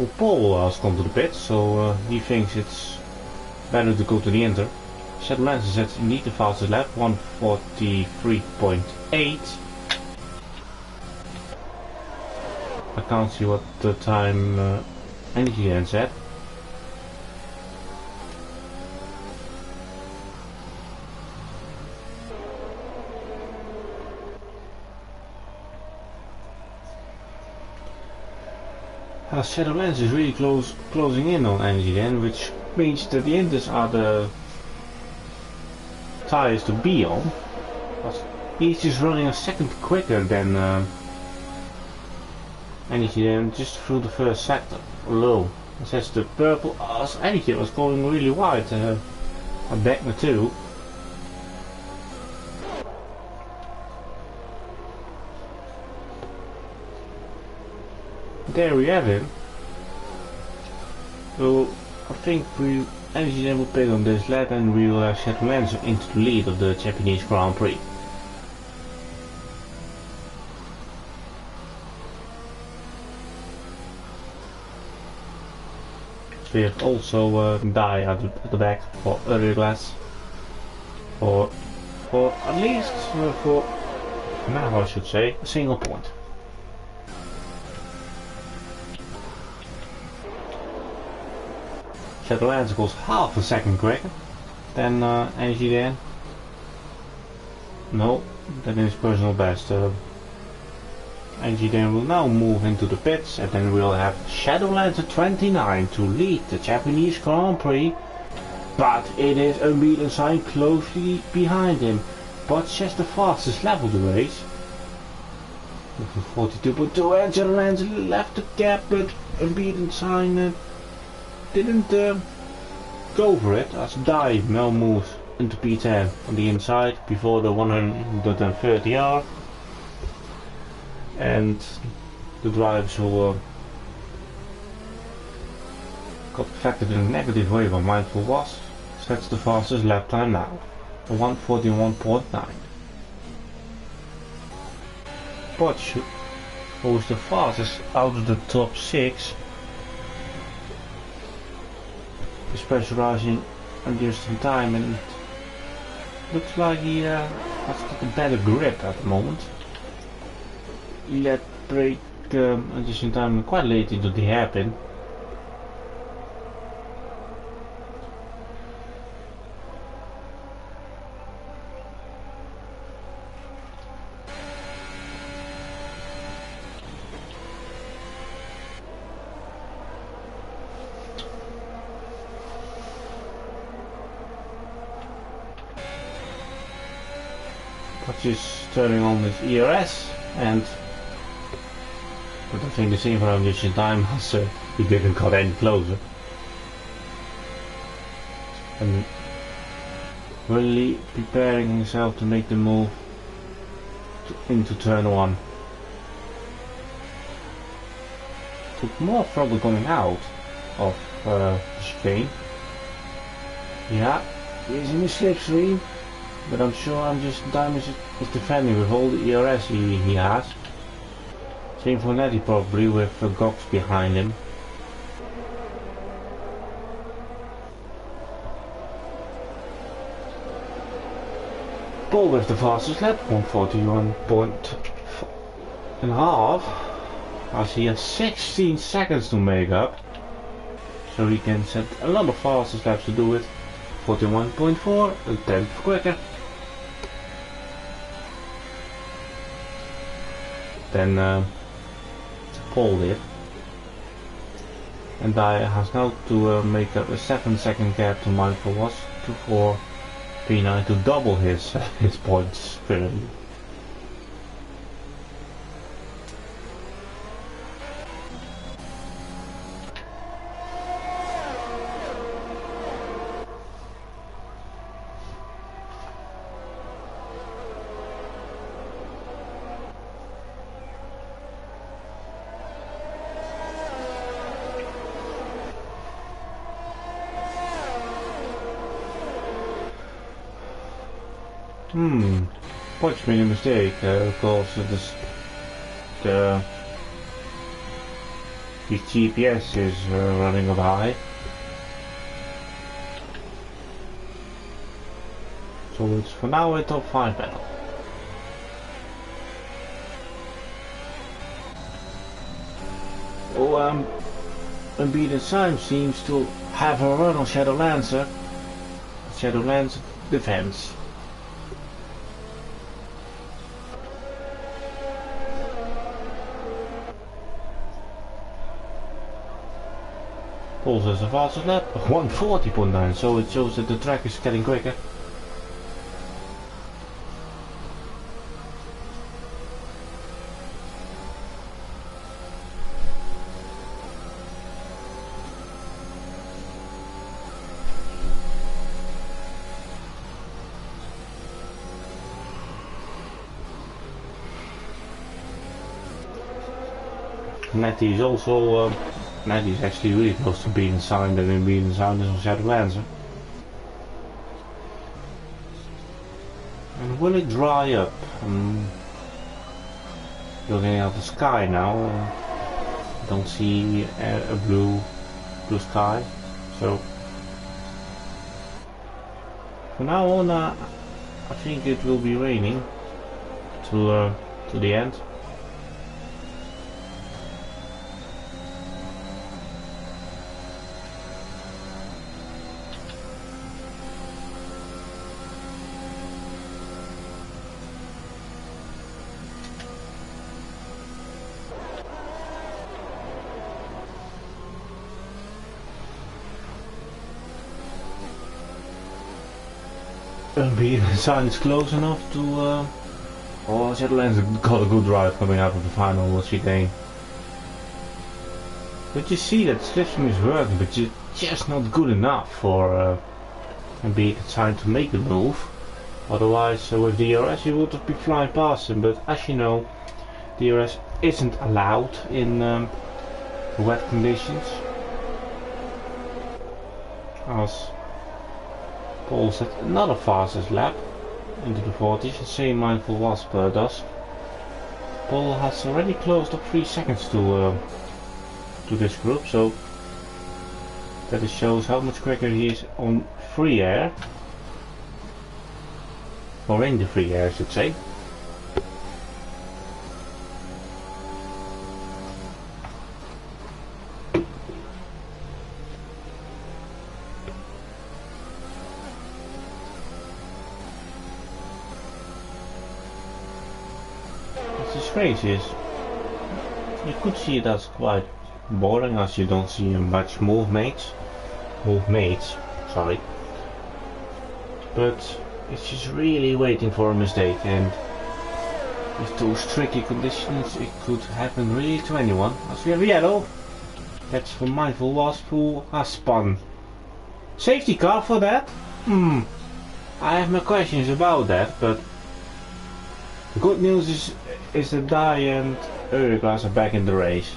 Well, Paul has come to the pit, so he thinks it's better to go to the Inter. Shadow Lancer says indeed the fastest lap, 1:43.8. I can't see what the time Energy then said. Shadowlands is really closing in on Energy then, which means that the Inters are the tires to be on. But he's just running a second quicker than Energy then, just through the first sector. Low. It says the purple Energy was going really wide. Back the two. There we have it. So I think Energy then will pit on this lap and we will have Shadowlands into the lead of the Japanese Grand Prix. We have also Die at the back for earlier glass. For at least for now I should say a single point. Shadowlands goes half a second quicker than Energy then. No, that is personal best. Energy then will now move into the pits and then we'll have Shadowlands at 29 to lead the Japanese Grand Prix. But it is Unbeaten Sign closely behind him. But just the fastest lap of the race. 42.2 and Shadowlands left the gap, but Unbeaten Sign didn't go for it as Die now moves into P10 on the inside before the 130R, and the drivers who got affected in a negative way by Mindful was sets the fastest lap time now, 1:41.9. But who is the fastest out of the top 6? Specializing on just in time, and looks like he has got a better grip at the moment. He let brake just in time quite late into the hairpin. Just turning on this ERS, and but I think the same for him just in time as he didn't got any closer. And really preparing himself to make the move into turn 1. Took more trouble coming out of the chicane. Yeah, he's in the slipstream. But I'm sure Diamond is defending with all the ERS he has. Same for Netty probably with Gox behind him. Paul with the fastest lap, 1:41.5, as he has 16 seconds to make up. So he can set a lot of fastest laps to do it. 41.4, a tenth quicker. Then Paul did, and I has now to make up a 7-second gap to Michael was for P9 to double his points currently. Poch made a mistake because his GPS is running up high. So it's for now a top 5 battle. Oh, Unbeaten Sign seems to have a run on Shadow Lancer. Shadow Lancer defense. Paul says a faster lap, 140.9, so it shows that the track is getting quicker. Netty is also, Netty is actually really close to being signed, and being signed is on Shadow Lancer. And will it dry up? Looking at the sky now, don't see a blue sky, so from now on I think it will be raining to the end. Unbeaten Sign is close enough to oh, Shadowlands got a good drive coming out of the final chicane. But you see that slipstream is working, but it's just not good enough for Unbeaten Sign to make the move. Otherwise with DRS you would have been flying past him, but as you know DRS isn't allowed in wet conditions. As Paul set another fastest lap into the 40s, the same Mindful Wasp does. Paul has already closed up 3 seconds to this group, so that shows how much quicker he is on free air, or in the free air I should say. Crazy is you could see it as quite boring, as you don't see much move mates, sorry, but it's just really waiting for a mistake, and with those tricky conditions it could happen really to anyone. As we have yellow, that's for Mindful Wasp, who has spun. Safety car for that? I have my questions about that, but the good news is that Dai and Euroglass are back in the race.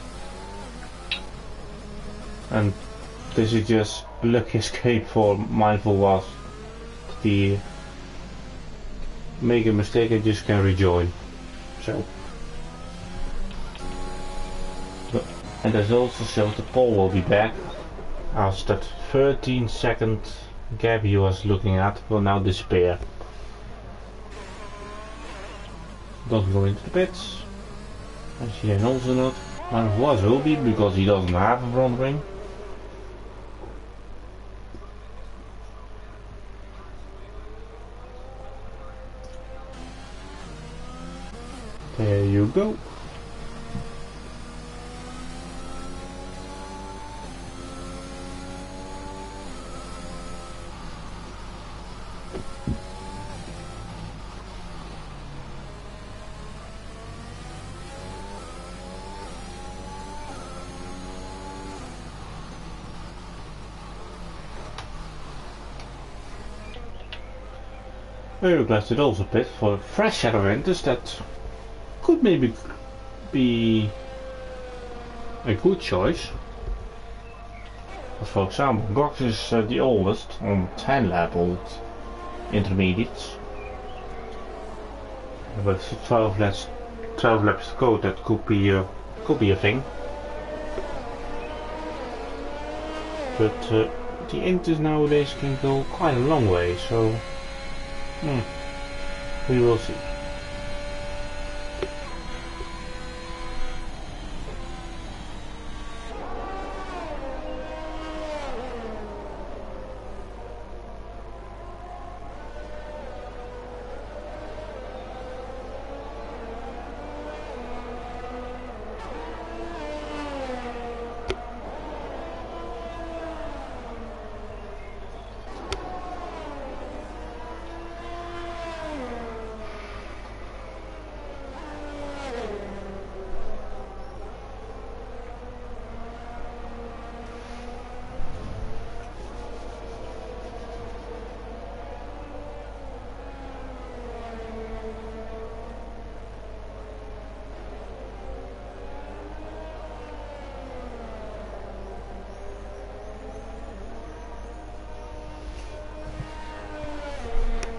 And this is just a lucky escape for Mindful Wasp. The make a mistake and just can rejoin. So. And there's also shows that Paul will be back, as that 13-second gap he was looking at will now disappear. Doesn't go into the pits. And she can also not. Mindful Wasp will be, because he doesn't have a front wing. There you go. Euroglass did also pit for fresh Shadow Winters that could maybe be a good choice. But for example, Gox is the oldest, on 10 lap old intermediates. With 12 laps to go, that could be a thing. but the Inters nowadays can go quite a long way, so we will see.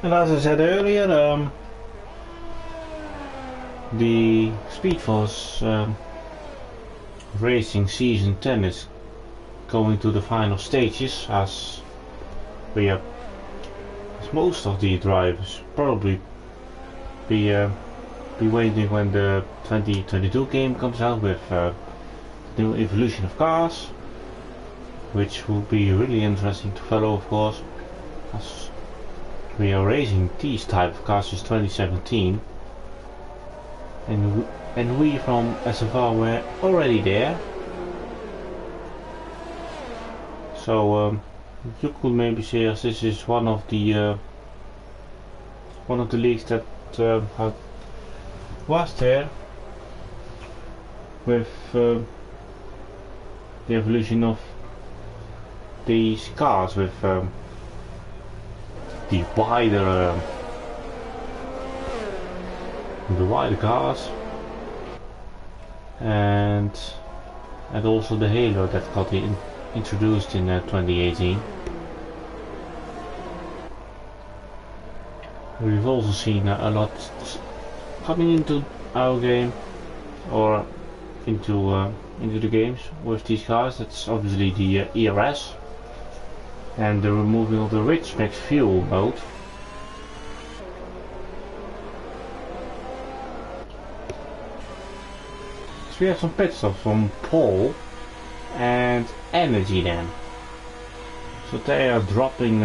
And as I said earlier, the Speedforce Racing Season 10 is going to the final stages, as most of the drivers probably be waiting when the 2022 game comes out with new evolution of cars, which will be really interesting to follow, of course, as we are racing these type of cars since 2017, and we from SFR were already there. So you could maybe say as this is one of the leagues that was there with the evolution of these cars, with the wider cars, and also the halo that got introduced in 2018. We've also seen a lot coming into our game, or into the games with these cars. That's obviously the ERS and the removing of the rich mix fuel mode. So we have some pit stops from Paul and Energy then. So they are dropping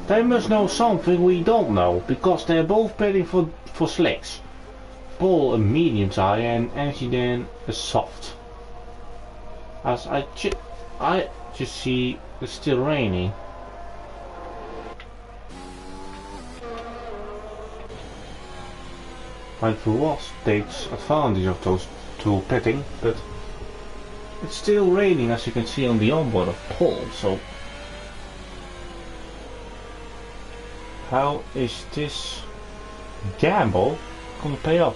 they must know something we don't know, because they're both pitting for slicks. Paul a medium tire and Energy then a soft. As I just see it's still raining. Like the Wasp takes advantage of those two pitting, but it's still raining, as you can see on the onboard of Paul. So how is this gamble gonna pay off?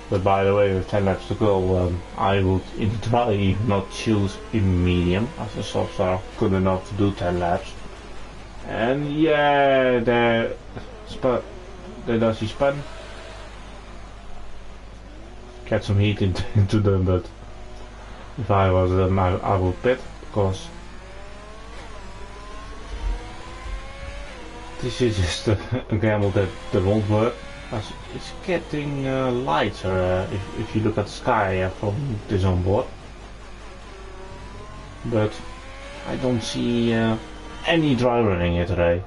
But by the way, with 10 laps to go, I would in the dry even not choose in medium, as the softs are good enough to do 10 laps. And yeah, there does he spun. Get some heat into them, but if I was them, I would pit, because this is just a gamble that won't work. As it's getting lighter if you look at the sky from this onboard, but I don't see any dry running here today.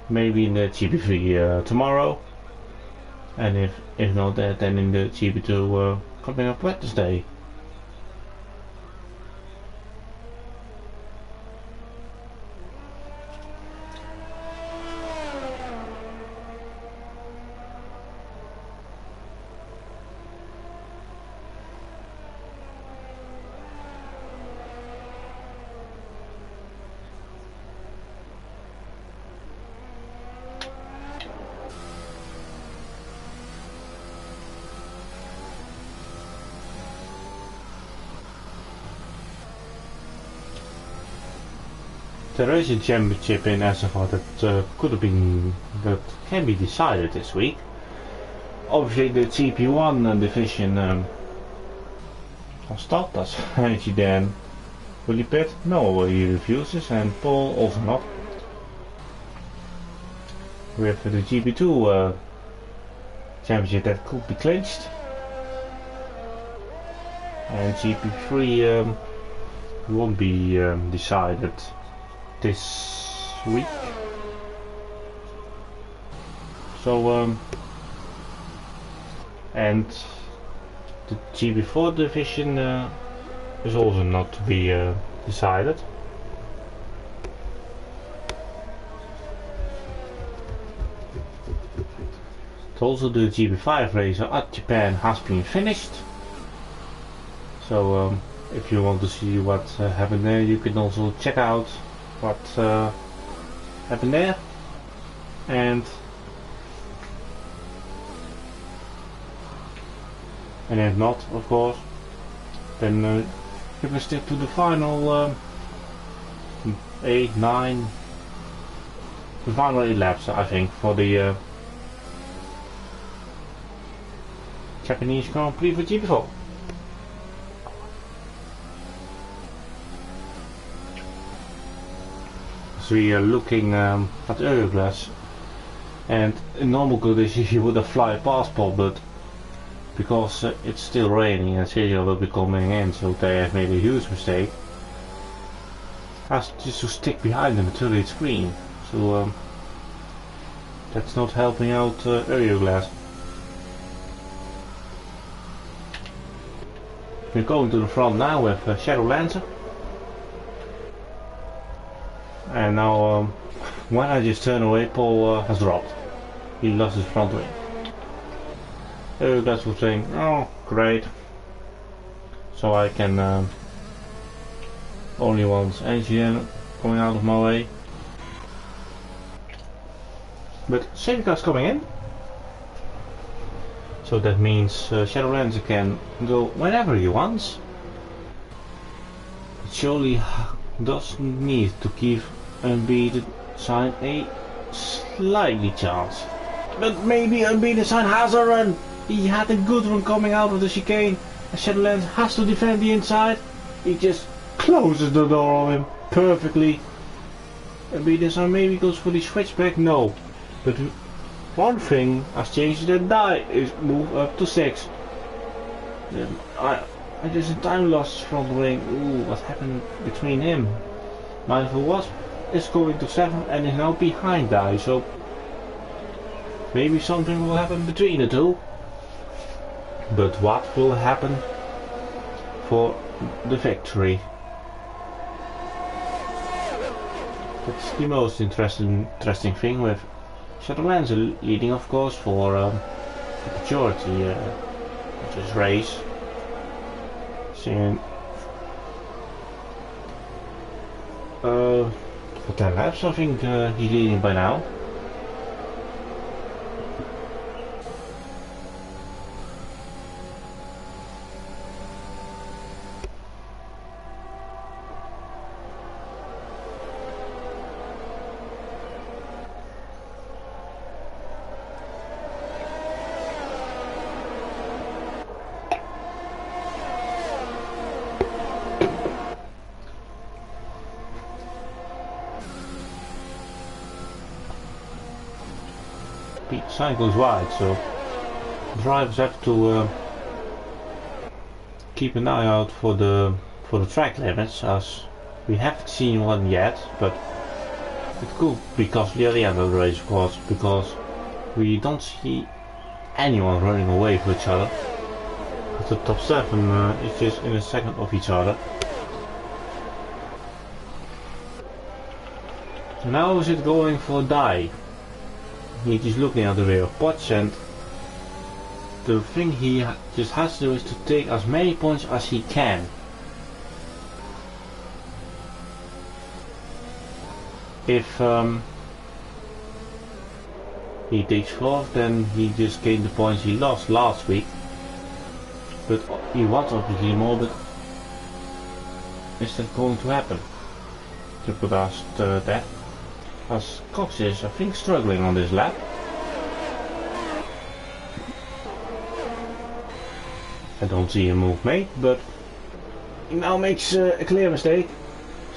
Maybe in the GP3 tomorrow, and if not that, then in the GP2 coming up Wednesday. There is a championship in SFR that can be decided this week. obviously the GP1 division stopped us. And he then will he pit? No, he refuses, and Paul also not. We have the GP2 championship that could be clinched, and GP3 won't be decided this week. So and the GP4 division is also not to be decided. Also the GP5 race at Japan has been finished. So if you want to see what happened there, you can also check out what happened there. And if not, of course, then you can stick to the final 8, 9, the final 8 laps, I think, for the Japanese Grand Prix for GP4. So we are looking at the Euroglass, and in normal conditions you would have fly past Paul, but because it's still raining and Sergio will be coming in, so they have made a huge mistake. Has just to stick behind them until it's green, so that's not helping out Euroglass. We're going to the front now with Shadow Lancer, and now when I just turn away, Paul has dropped. He lost his front wing. That's was saying, oh great, so I can only want engine going out of my way. But safety car's coming in, so that means Shadow Lancer can go whenever he wants. It surely does need to give Unbeaten Sign a slightly chance. But maybe Unbeaten Sign has a run. He had a good run coming out of the chicane. And Shadow Lancer has to defend the inside. He just closes the door on him perfectly. Unbeaten Sign maybe goes for the switchback. No. But one thing has changed, that die is move up to 6. I just a time loss front wing. Ooh, what happened between him? Mindful Wasp is going to 7 and is now behind die, so maybe something will happen between the two. But what will happen for the victory? That's the most interesting thing with Shadow Lancer leading, of course, for the majority of this race. Seeing for 10 laps, I think he's leading by now. Sign goes wide, so drivers have to keep an eye out for the track limits, as we haven't seen one yet, but it could be costly at the end of the race, of course, because we don't see anyone running away from each other. The top 7 is just in a second of each other. So now is it going for a die? He's just looking at the rear of Potch, and the thing he just has to do is to take as many points as he can. If he takes 4th, then he just gained the points he lost last week. But he wants obviously more, but is that going to happen? To put us that. As Cox is, I think, struggling on this lap. I don't see a move made, but he now makes a clear mistake.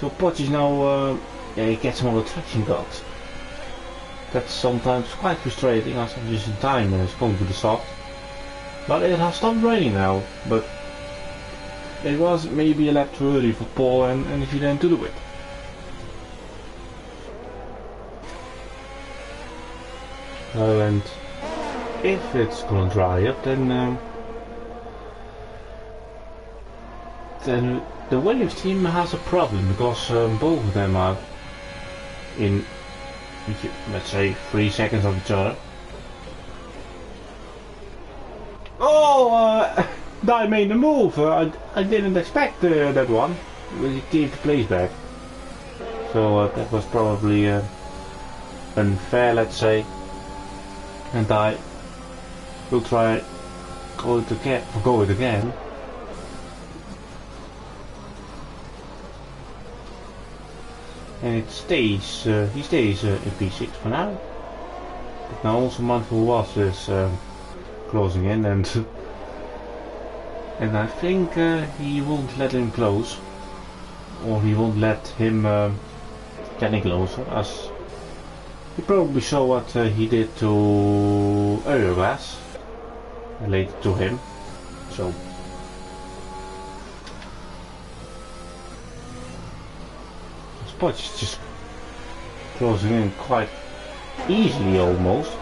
So Poch is now, yeah, he gets some of the traction dogs. That's sometimes quite frustrating as I'm just in time and it's going to the soft. But it has stopped raining now, but it was maybe a lap too early for Paul and if you didn't do it. And if it's gonna dry up, then the Williams team has a problem because both of them are in, let's say, 3 seconds of each other. Oh, Dai made the move. I didn't expect that one. He gave the place back. So that was probably unfair, let's say. And I will try go it again. And it stays, he stays in P6 for now. But now also Mindful Was is closing in and I think he won't let him close. Or he won't let him get any closer, as he probably saw what he did to Euroglass related to him. So Poch is just closing in quite easily almost,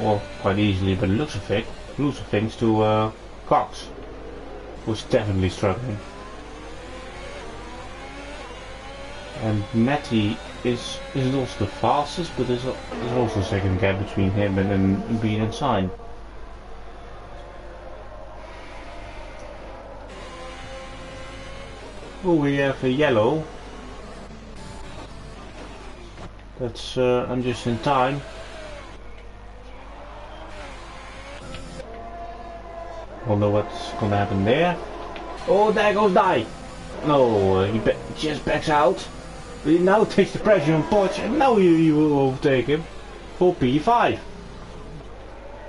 or quite easily, but looks of things to Cox, who's definitely struggling. And Matty isn't also the fastest, but there's also a second gap between him and being inside. Oh, we have a yellow. That's I'm just in time. Wonder what's gonna happen there. Oh, there goes Dai. No, he just backs out. He now takes the pressure on Poch, and now you will overtake him for P5.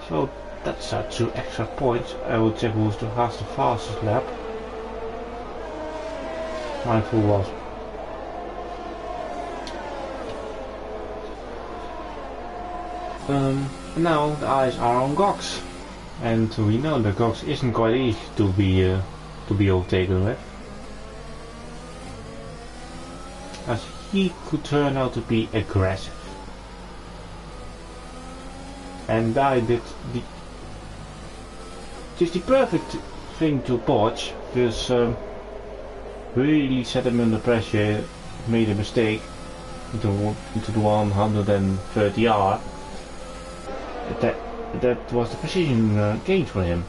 So that's 2 extra points. I will check who has the fastest lap. Mindful Was. Now the eyes are on Gox, and we know that Gox isn't quite easy to be overtaken with, as he could turn out to be aggressive. And I did just the perfect thing to Poch, because really set him under pressure, made a mistake into the 130R. That was the precision gain for him.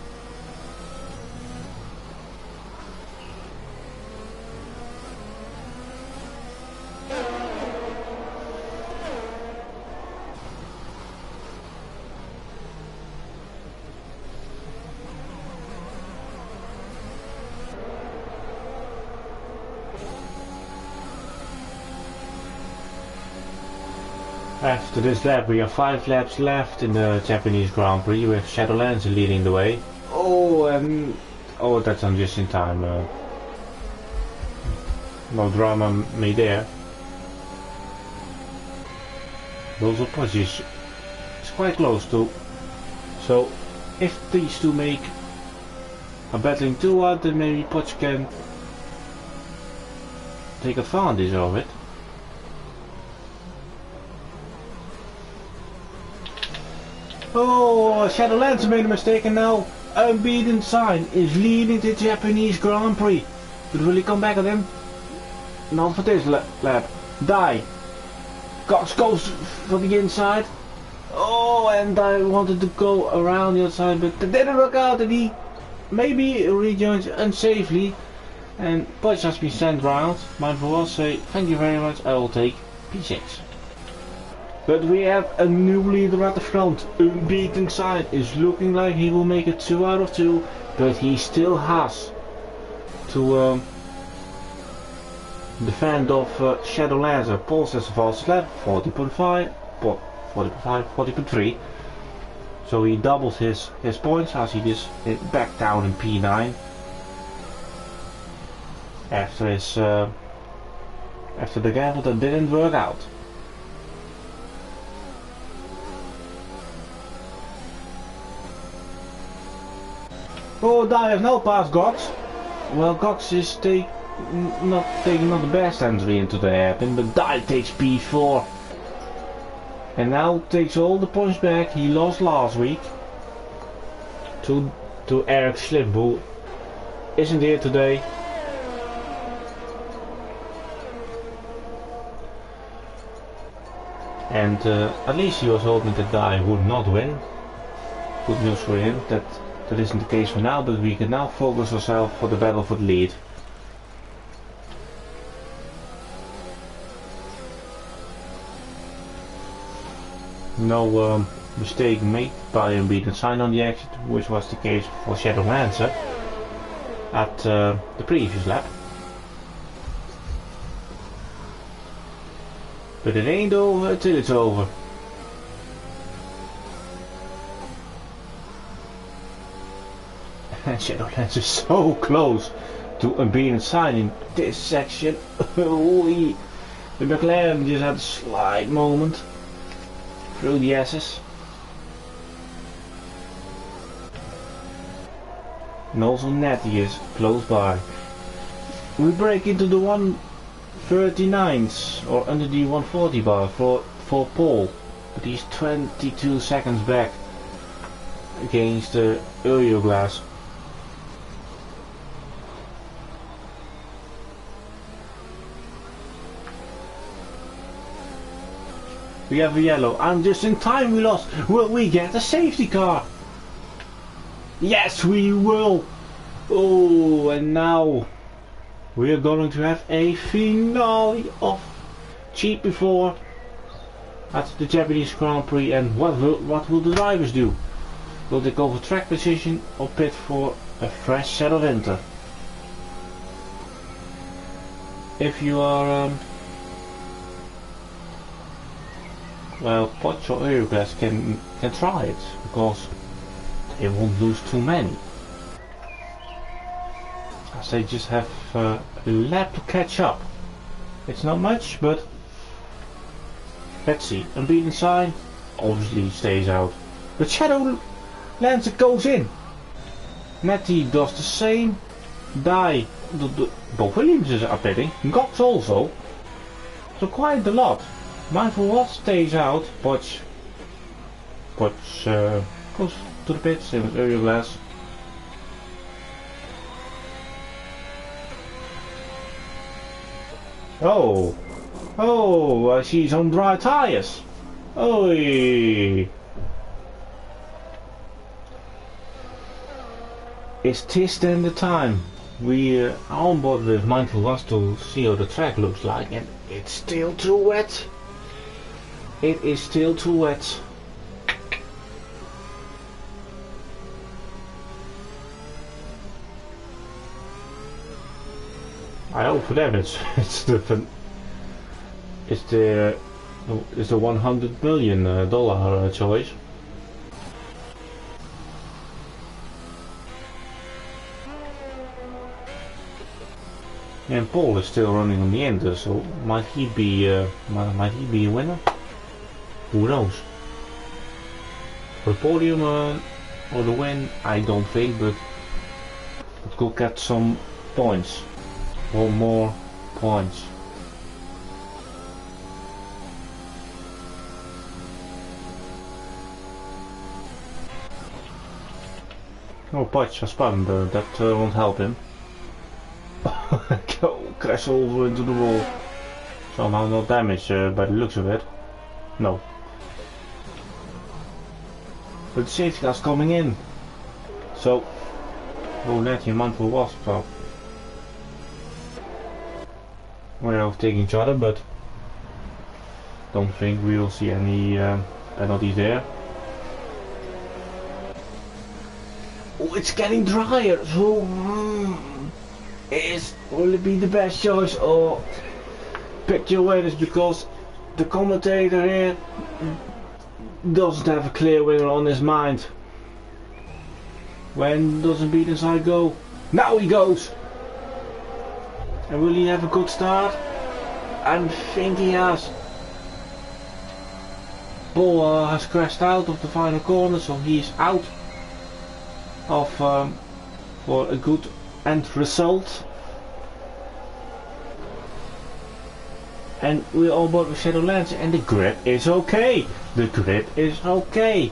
After this lap we have 5 laps left in the Japanese Grand Prix with Shadowlands leading the way. Oh, that's on just in time. No drama made there. Also Poch is quite close to. So if these two make a battling 2 out, then maybe Poch can take advantage of it. Oh, Shadowlands made a mistake, and now Unbeaten Sign is leading the Japanese Grand Prix. But will he come back at him? Not for this lap. Dai. Cox goes for the inside. Oh, and I wanted to go around the outside, but that didn't work out, and he maybe rejoins unsafely. And Poch has been sent round. Mindful Was say, thank you very much, I will take P6. But we have a new leader at the front. Unbeaten Sign is looking like he will make it 2 out of 2, but he still has to defend off Shadowlands. Paul says the fastest lap, 40.5, 40.3. So he doubles his points as he is back down in P9 after his after the gamble that didn't work out. Oh, Dyer now past Gox. Well, Gox is not taking the best entry into the hairpin, but Dyer takes P4. And now takes all the points back he lost last week to Eric Schliff, who isn't here today. And at least he was hoping that Dyer would not win. Good news for him that isn't the case for now, but we can now focus ourselves for the battle for the lead. No mistake made by him being signed on the exit, which was the case for Shadow Lancer at the previous lap. But it ain't over till it's over. And Shadow Lancer is so close to being signed in this section. The McLaren just had a slight moment through the S's. And also Natty is close by. We break into the 139s or under the 140 bar for Paul, but he's 22 seconds back against the Glass. We have a yellow, and just in time we lost. Will we get a safety car? Yes, we will. Oh, and now we are going to have a finale of GP4 at the Japanese Grand Prix. And what will the drivers do? Will they go for track position or pit for a fresh set of winter? If you are well, Potch or Euroglass can try it, because they won't lose too many. As they just have a lap to catch up. It's not much, but let's see. Unbeaten sign obviously stays out. But Shadow Lancer goes in. Natty does the same. Dye, both Williams are pitting. Gox also. So quite a lot. Mindful what stays out. Potch goes to the pit, same as Euroglass. Oh, I see some dry tires. Oi! Is this then the time? We are on board with Mindful Was to see how the track looks like, and it's still too wet. It is still too wet. I hope for them it's the $100 million choice. And Paul is still running on the end, so might he be a winner? Who knows? For the podium or the win, I don't think, but it could get some points or more points. Oh, Potch has spun, but that won't help him. Go crash over into the wall. Somehow not damaged by the looks of it. No. But the safety car's coming in. So, Natty and Mindful Was so we're overtaking each other, but don't think we will see any penalties there. Oh, it's getting drier. So, will it be the best choice or pick your winners? Because the commentator here doesn't have a clear winner on his mind. When doesn't beat inside go? Now he goes! And will he have a good start? I think he has. Ball has crashed out of the final corner, so he is out of for a good end result. And we're all aboard with Shadowlands, and the grip is okay. The grip is okay.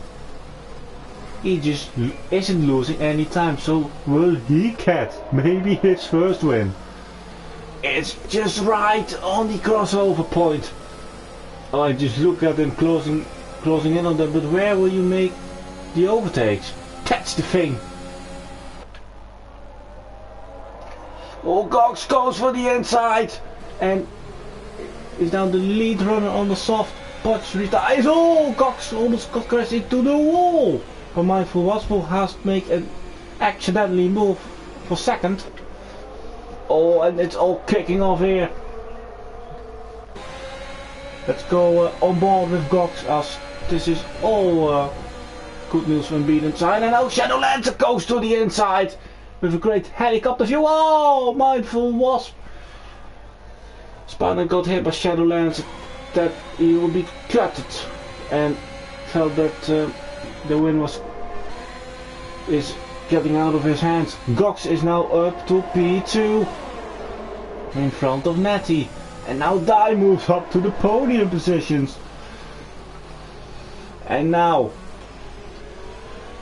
He just isn't losing any time, so will he get maybe his first win? It's just right on the crossover point. I just look at him closing in on them, but where will you make the overtakes? That's the thing. Oh, Gox goes for the inside and is now the lead runner on the soft. Potch retires. Oh, Gox almost got crashed into the wall. But Mindful Wasp has to make an accidentally move for second. Oh, and it's all kicking off here. Let's go on board with Gox, as this is all good news from being inside. And now Shadowlands goes to the inside with a great helicopter view. Oh, Mindful Wasp. Spanner got hit by Shadowlands, that he will be gutted, and felt that the win is getting out of his hands. Gox is now up to P2 in front of Natty. And now Dai moves up to the podium positions. And now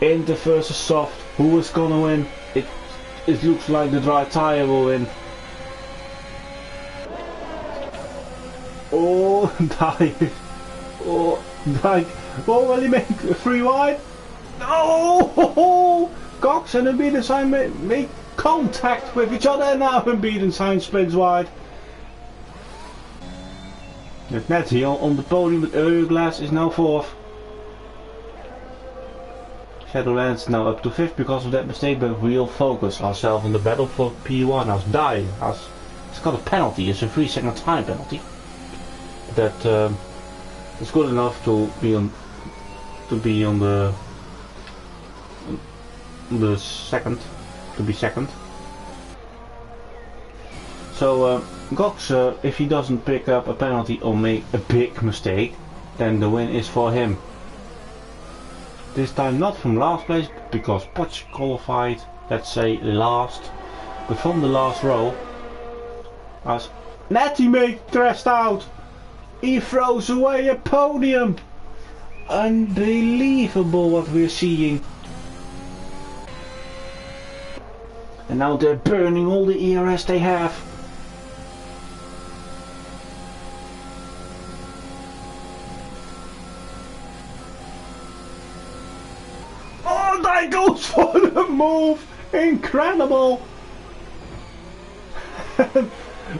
Inter versus Soft. Who is gonna win? It looks like the dry tire will win. Oh, Dai. Oh, Dai. Oh, will he make 3 wide? No! Gox and Embiid make contact with each other, and now Embiid splits wide. With Natty on the podium, but Glass is now 4th. Shadowlands now up to 5th because of that mistake, but we'll focus ourselves on the battle for P1 as Dai it's got a penalty. It's a 3-second time penalty that is good enough to be on the second, to be second. So Gox, if he doesn't pick up a penalty or make a big mistake, then the win is for him. This time not from last place, because Potch qualified, let's say last, but from the last row. As Natty make crashed out, he throws away a podium. Unbelievable what we're seeing. And now they're burning all the ERS they have. Oh, Dai goes for the move! Incredible!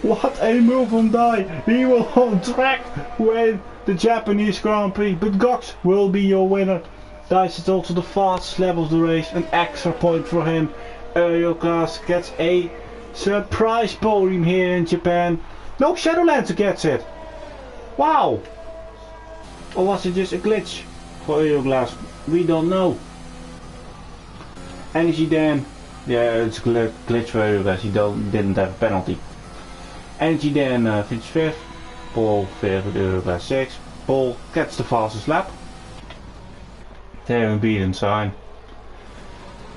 What a move from Dai! He will on track with the Japanese Grand Prix, but Gox will be your winner. Dai is also the fastest lap of the race, an extra point for him. Class gets a surprise podium here in Japan. No, Shadowlands gets it. Wow! Or was it just a glitch for Glass? We don't know. Energy Dan, yeah, it's a glitch for Glass. He didn't have a penalty. Energy Dan finished 5th. Paul 5th with Glass 6th. Paul gets the fastest lap. There beat inside.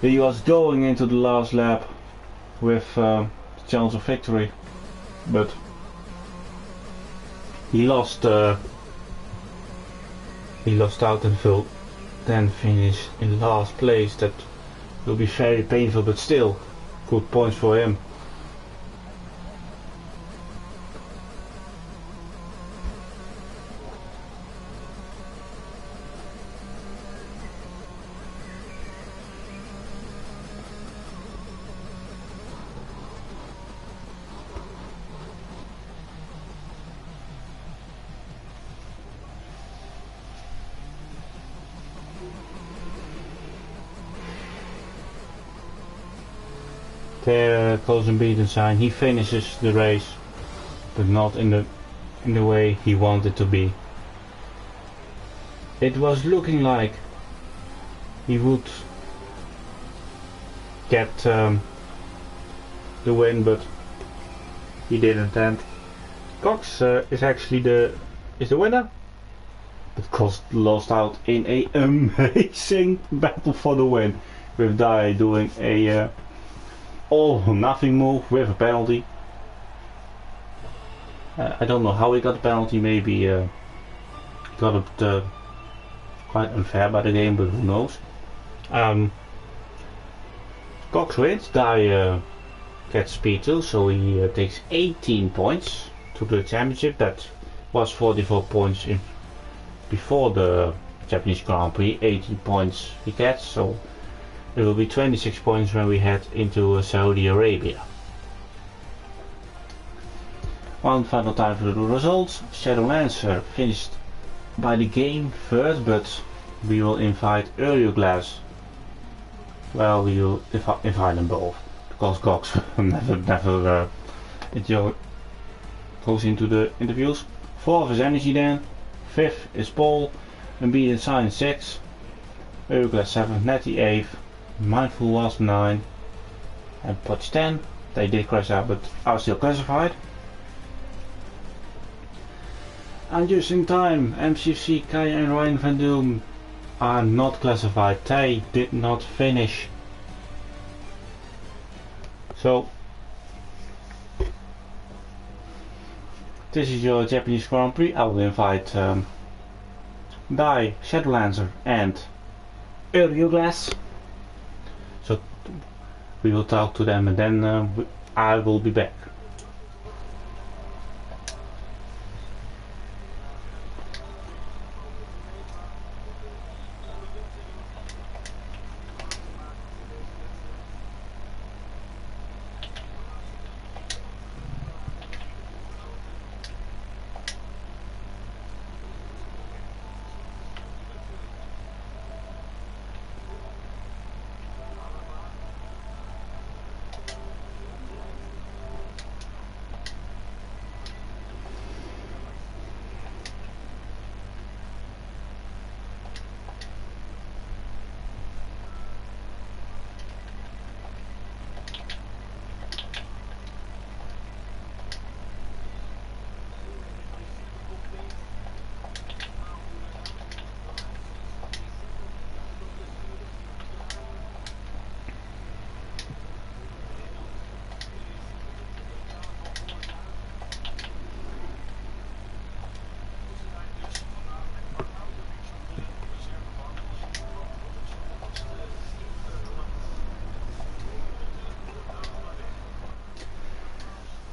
He was going into the last lap with chance of victory, but he lost out and will then finish in last place. That will be very painful, but still good points for him. There goes Embiid sign. He finishes the race, but not in the way he wanted to be. it was looking like he would get the win, but he didn't. And Cox is actually the winner. But Cox lost out in a amazing battle for the win, with Dye doing a all or nothing move with a penalty. I don't know how he got the penalty. Maybe he got it quite unfair by the game, but who knows. Cox wins. Dye gets P2, so he takes 18 points to the championship. That was 44 points before the Japanese Grand Prix. 18 points he gets, so it will be 26 points when we head into Saudi Arabia. One final time for the results. Shadow Lancer finished by the game first, but we will invite Glass. Well, we will invite them both, because Cox never goes into the interviews. 4th is Energy then, 5th is Paul, and B is Sign 6, Glass 7th, Netty 8th, Mindful was 9, and Potch 10. They did crash out, but are still classified. And just in time, MCFC, Kaya and Ryan van Doom are not classified. They did not finish. So this is your Japanese Grand Prix. I will invite Dai, Shadowlancer and Glass. So we will talk to them, and then I will be back.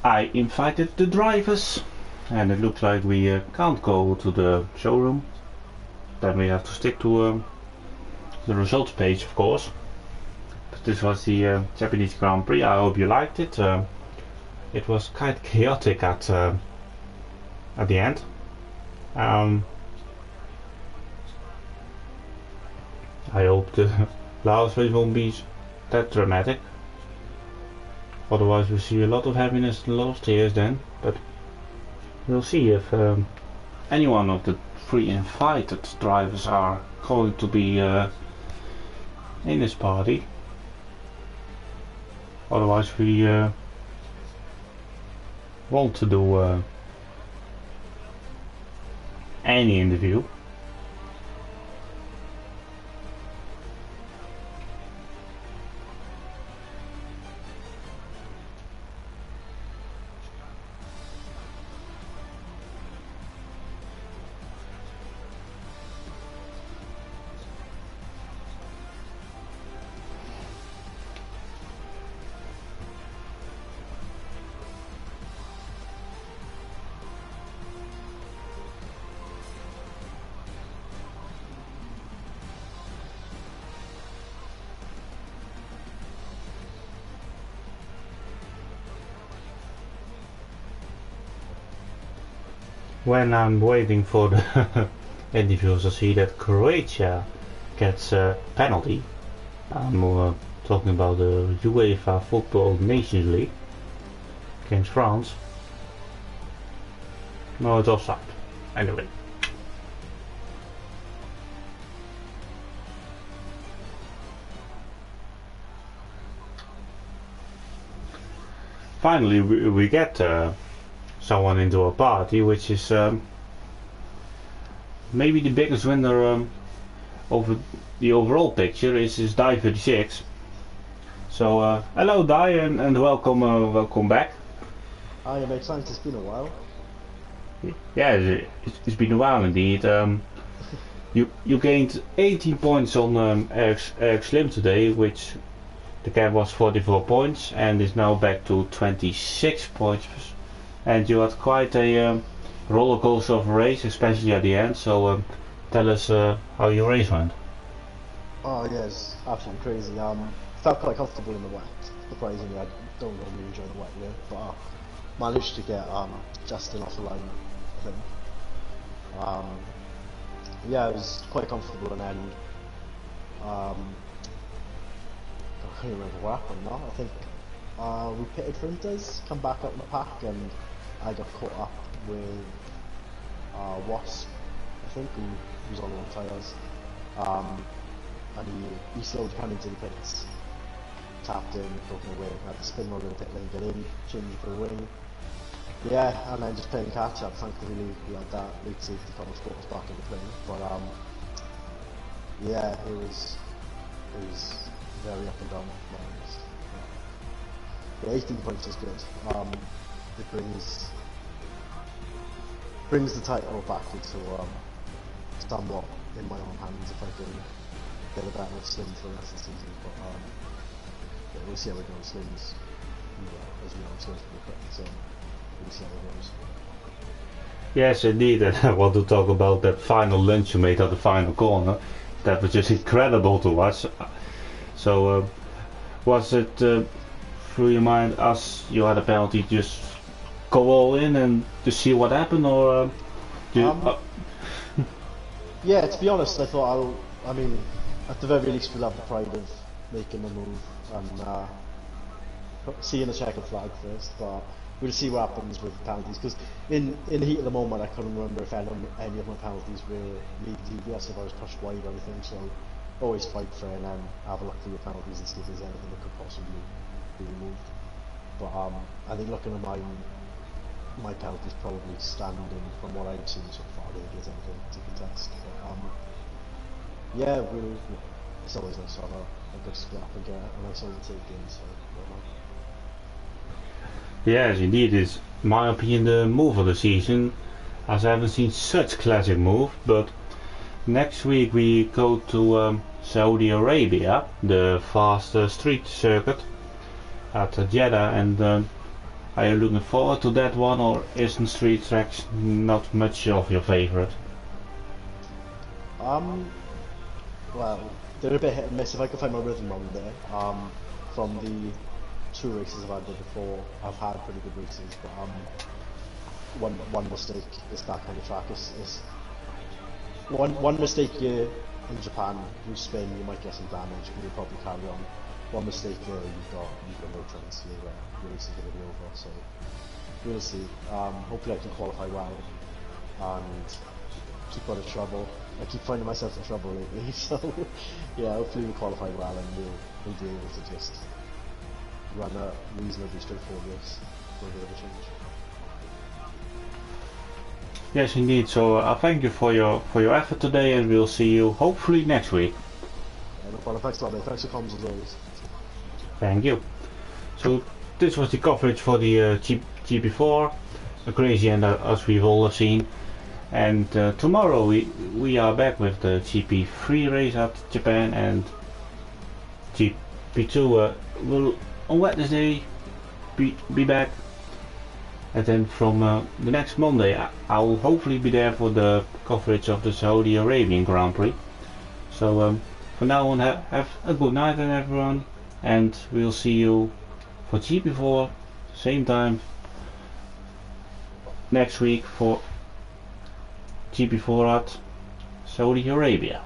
I invited the drivers, and it looks like we can't go to the showroom. Then we have to stick to the results page, of course. But this was the Japanese Grand Prix. I hope you liked it. It was quite chaotic at the end. I hope the last race won't be that dramatic. Otherwise we'll see a lot of happiness and a lot of tears then, but we'll see if any one of the 3 invited drivers are going to be in this party. Otherwise we want to do any interview. When I'm waiting for the interviews, I see that Croatia gets a penalty. I'm talking about the UEFA Football Nations League against France. No, it's offside. Anyway. finally we get someone into our party, which is maybe the biggest winner over the overall picture is Die 36. So hello Die, and welcome back. Hi, mate. Thanks. It's been a while. Yeah, it's been a while indeed. You gained 18 points on Eric Slim today, which the cap was 44 points, and is now back to 26 points. And you had quite a roller coaster of a race, especially at the end. So tell us how your race went. Oh yeah, it's absolutely crazy. Felt quite comfortable in the wet. Surprisingly, I don't normally enjoy the wet here, but managed to get Justin off the line, I think. Yeah, it was quite comfortable, and then I can't remember what happened now. I think we pitted for Inters, come back up in the pack, and I got caught up with Wasp, I think, who was on one tyres. And he slowed down into the pits, tapped in, broken away, had to spin around the pit lane, get in, change for a wing. Yeah, and then just playing catch up. Thankfully we had that late safety car to put us back in the plane. But yeah, it was very up and down. Yeah, 18 points is good. It brings the title back into somewhat in my own hands if I can get a better Slim for the rest of the season. But yeah, we'll see how it goes. Slim's, as we know, Slim's pretty quick, so we'll see how it goes. Yes, indeed, and I want to talk about that final lunge you made at the final corner. That was just incredible to watch. So, was it through your mind, as you had a penalty, just go all in and just see what happened, or yeah, to be honest, I thought I mean, at the very least, we'll have the pride of making the move and seeing the checkered flag first, but we'll see what happens with the penalties, because in the heat of the moment I couldn't remember if any of my penalties were lead DBS, if I was pushed wide or anything, so always fight for it and then have a look through your penalties and see if there's anything that could possibly be removed. But I think looking at my penalties probably standing from what I've seen so far, I don't think there's anything to contest. But yeah, it's always nice to have a good split up and get a nice overtake in, so yes, indeed, it's, in my opinion, the move of the season, as I haven't seen such classic move. But next week we go to Saudi Arabia, the fast street circuit at Jeddah, and are you looking forward to that one, or isn't street tracks not much of your favorite? Well, they're a bit hit and miss. If I can find my rhythm on there, from the 2 races I've had there before, I've had pretty good races, but one mistake is that kind of track. Is one mistake here in Japan, you spin, you might get some damage, but you'll probably carry on. One mistake there, you've got no chance. Your race is going to be over. So we'll see. Hopefully I can qualify well and keep out of trouble. I keep finding myself in trouble lately, so yeah, hopefully we'll qualify well and we'll be able to just run a reasonably straightforward race for a bit of a change. Yes, indeed. So I thank you for your effort today, and we'll see you hopefully next week. Yeah, no problem. Thanks a lot, mate. Thanks for coming as always. Thank you. So this was the coverage for the GP4, a crazy end as we've all seen. And tomorrow we are back with the GP3 race at Japan, and GP2 will on Wednesday be back. And then from the next Monday I will hopefully be there for the coverage of the Saudi Arabian Grand Prix. So for now on, have a good night then everyone, and we'll see you for GP4 same time next week for GP4 at Saudi Arabia.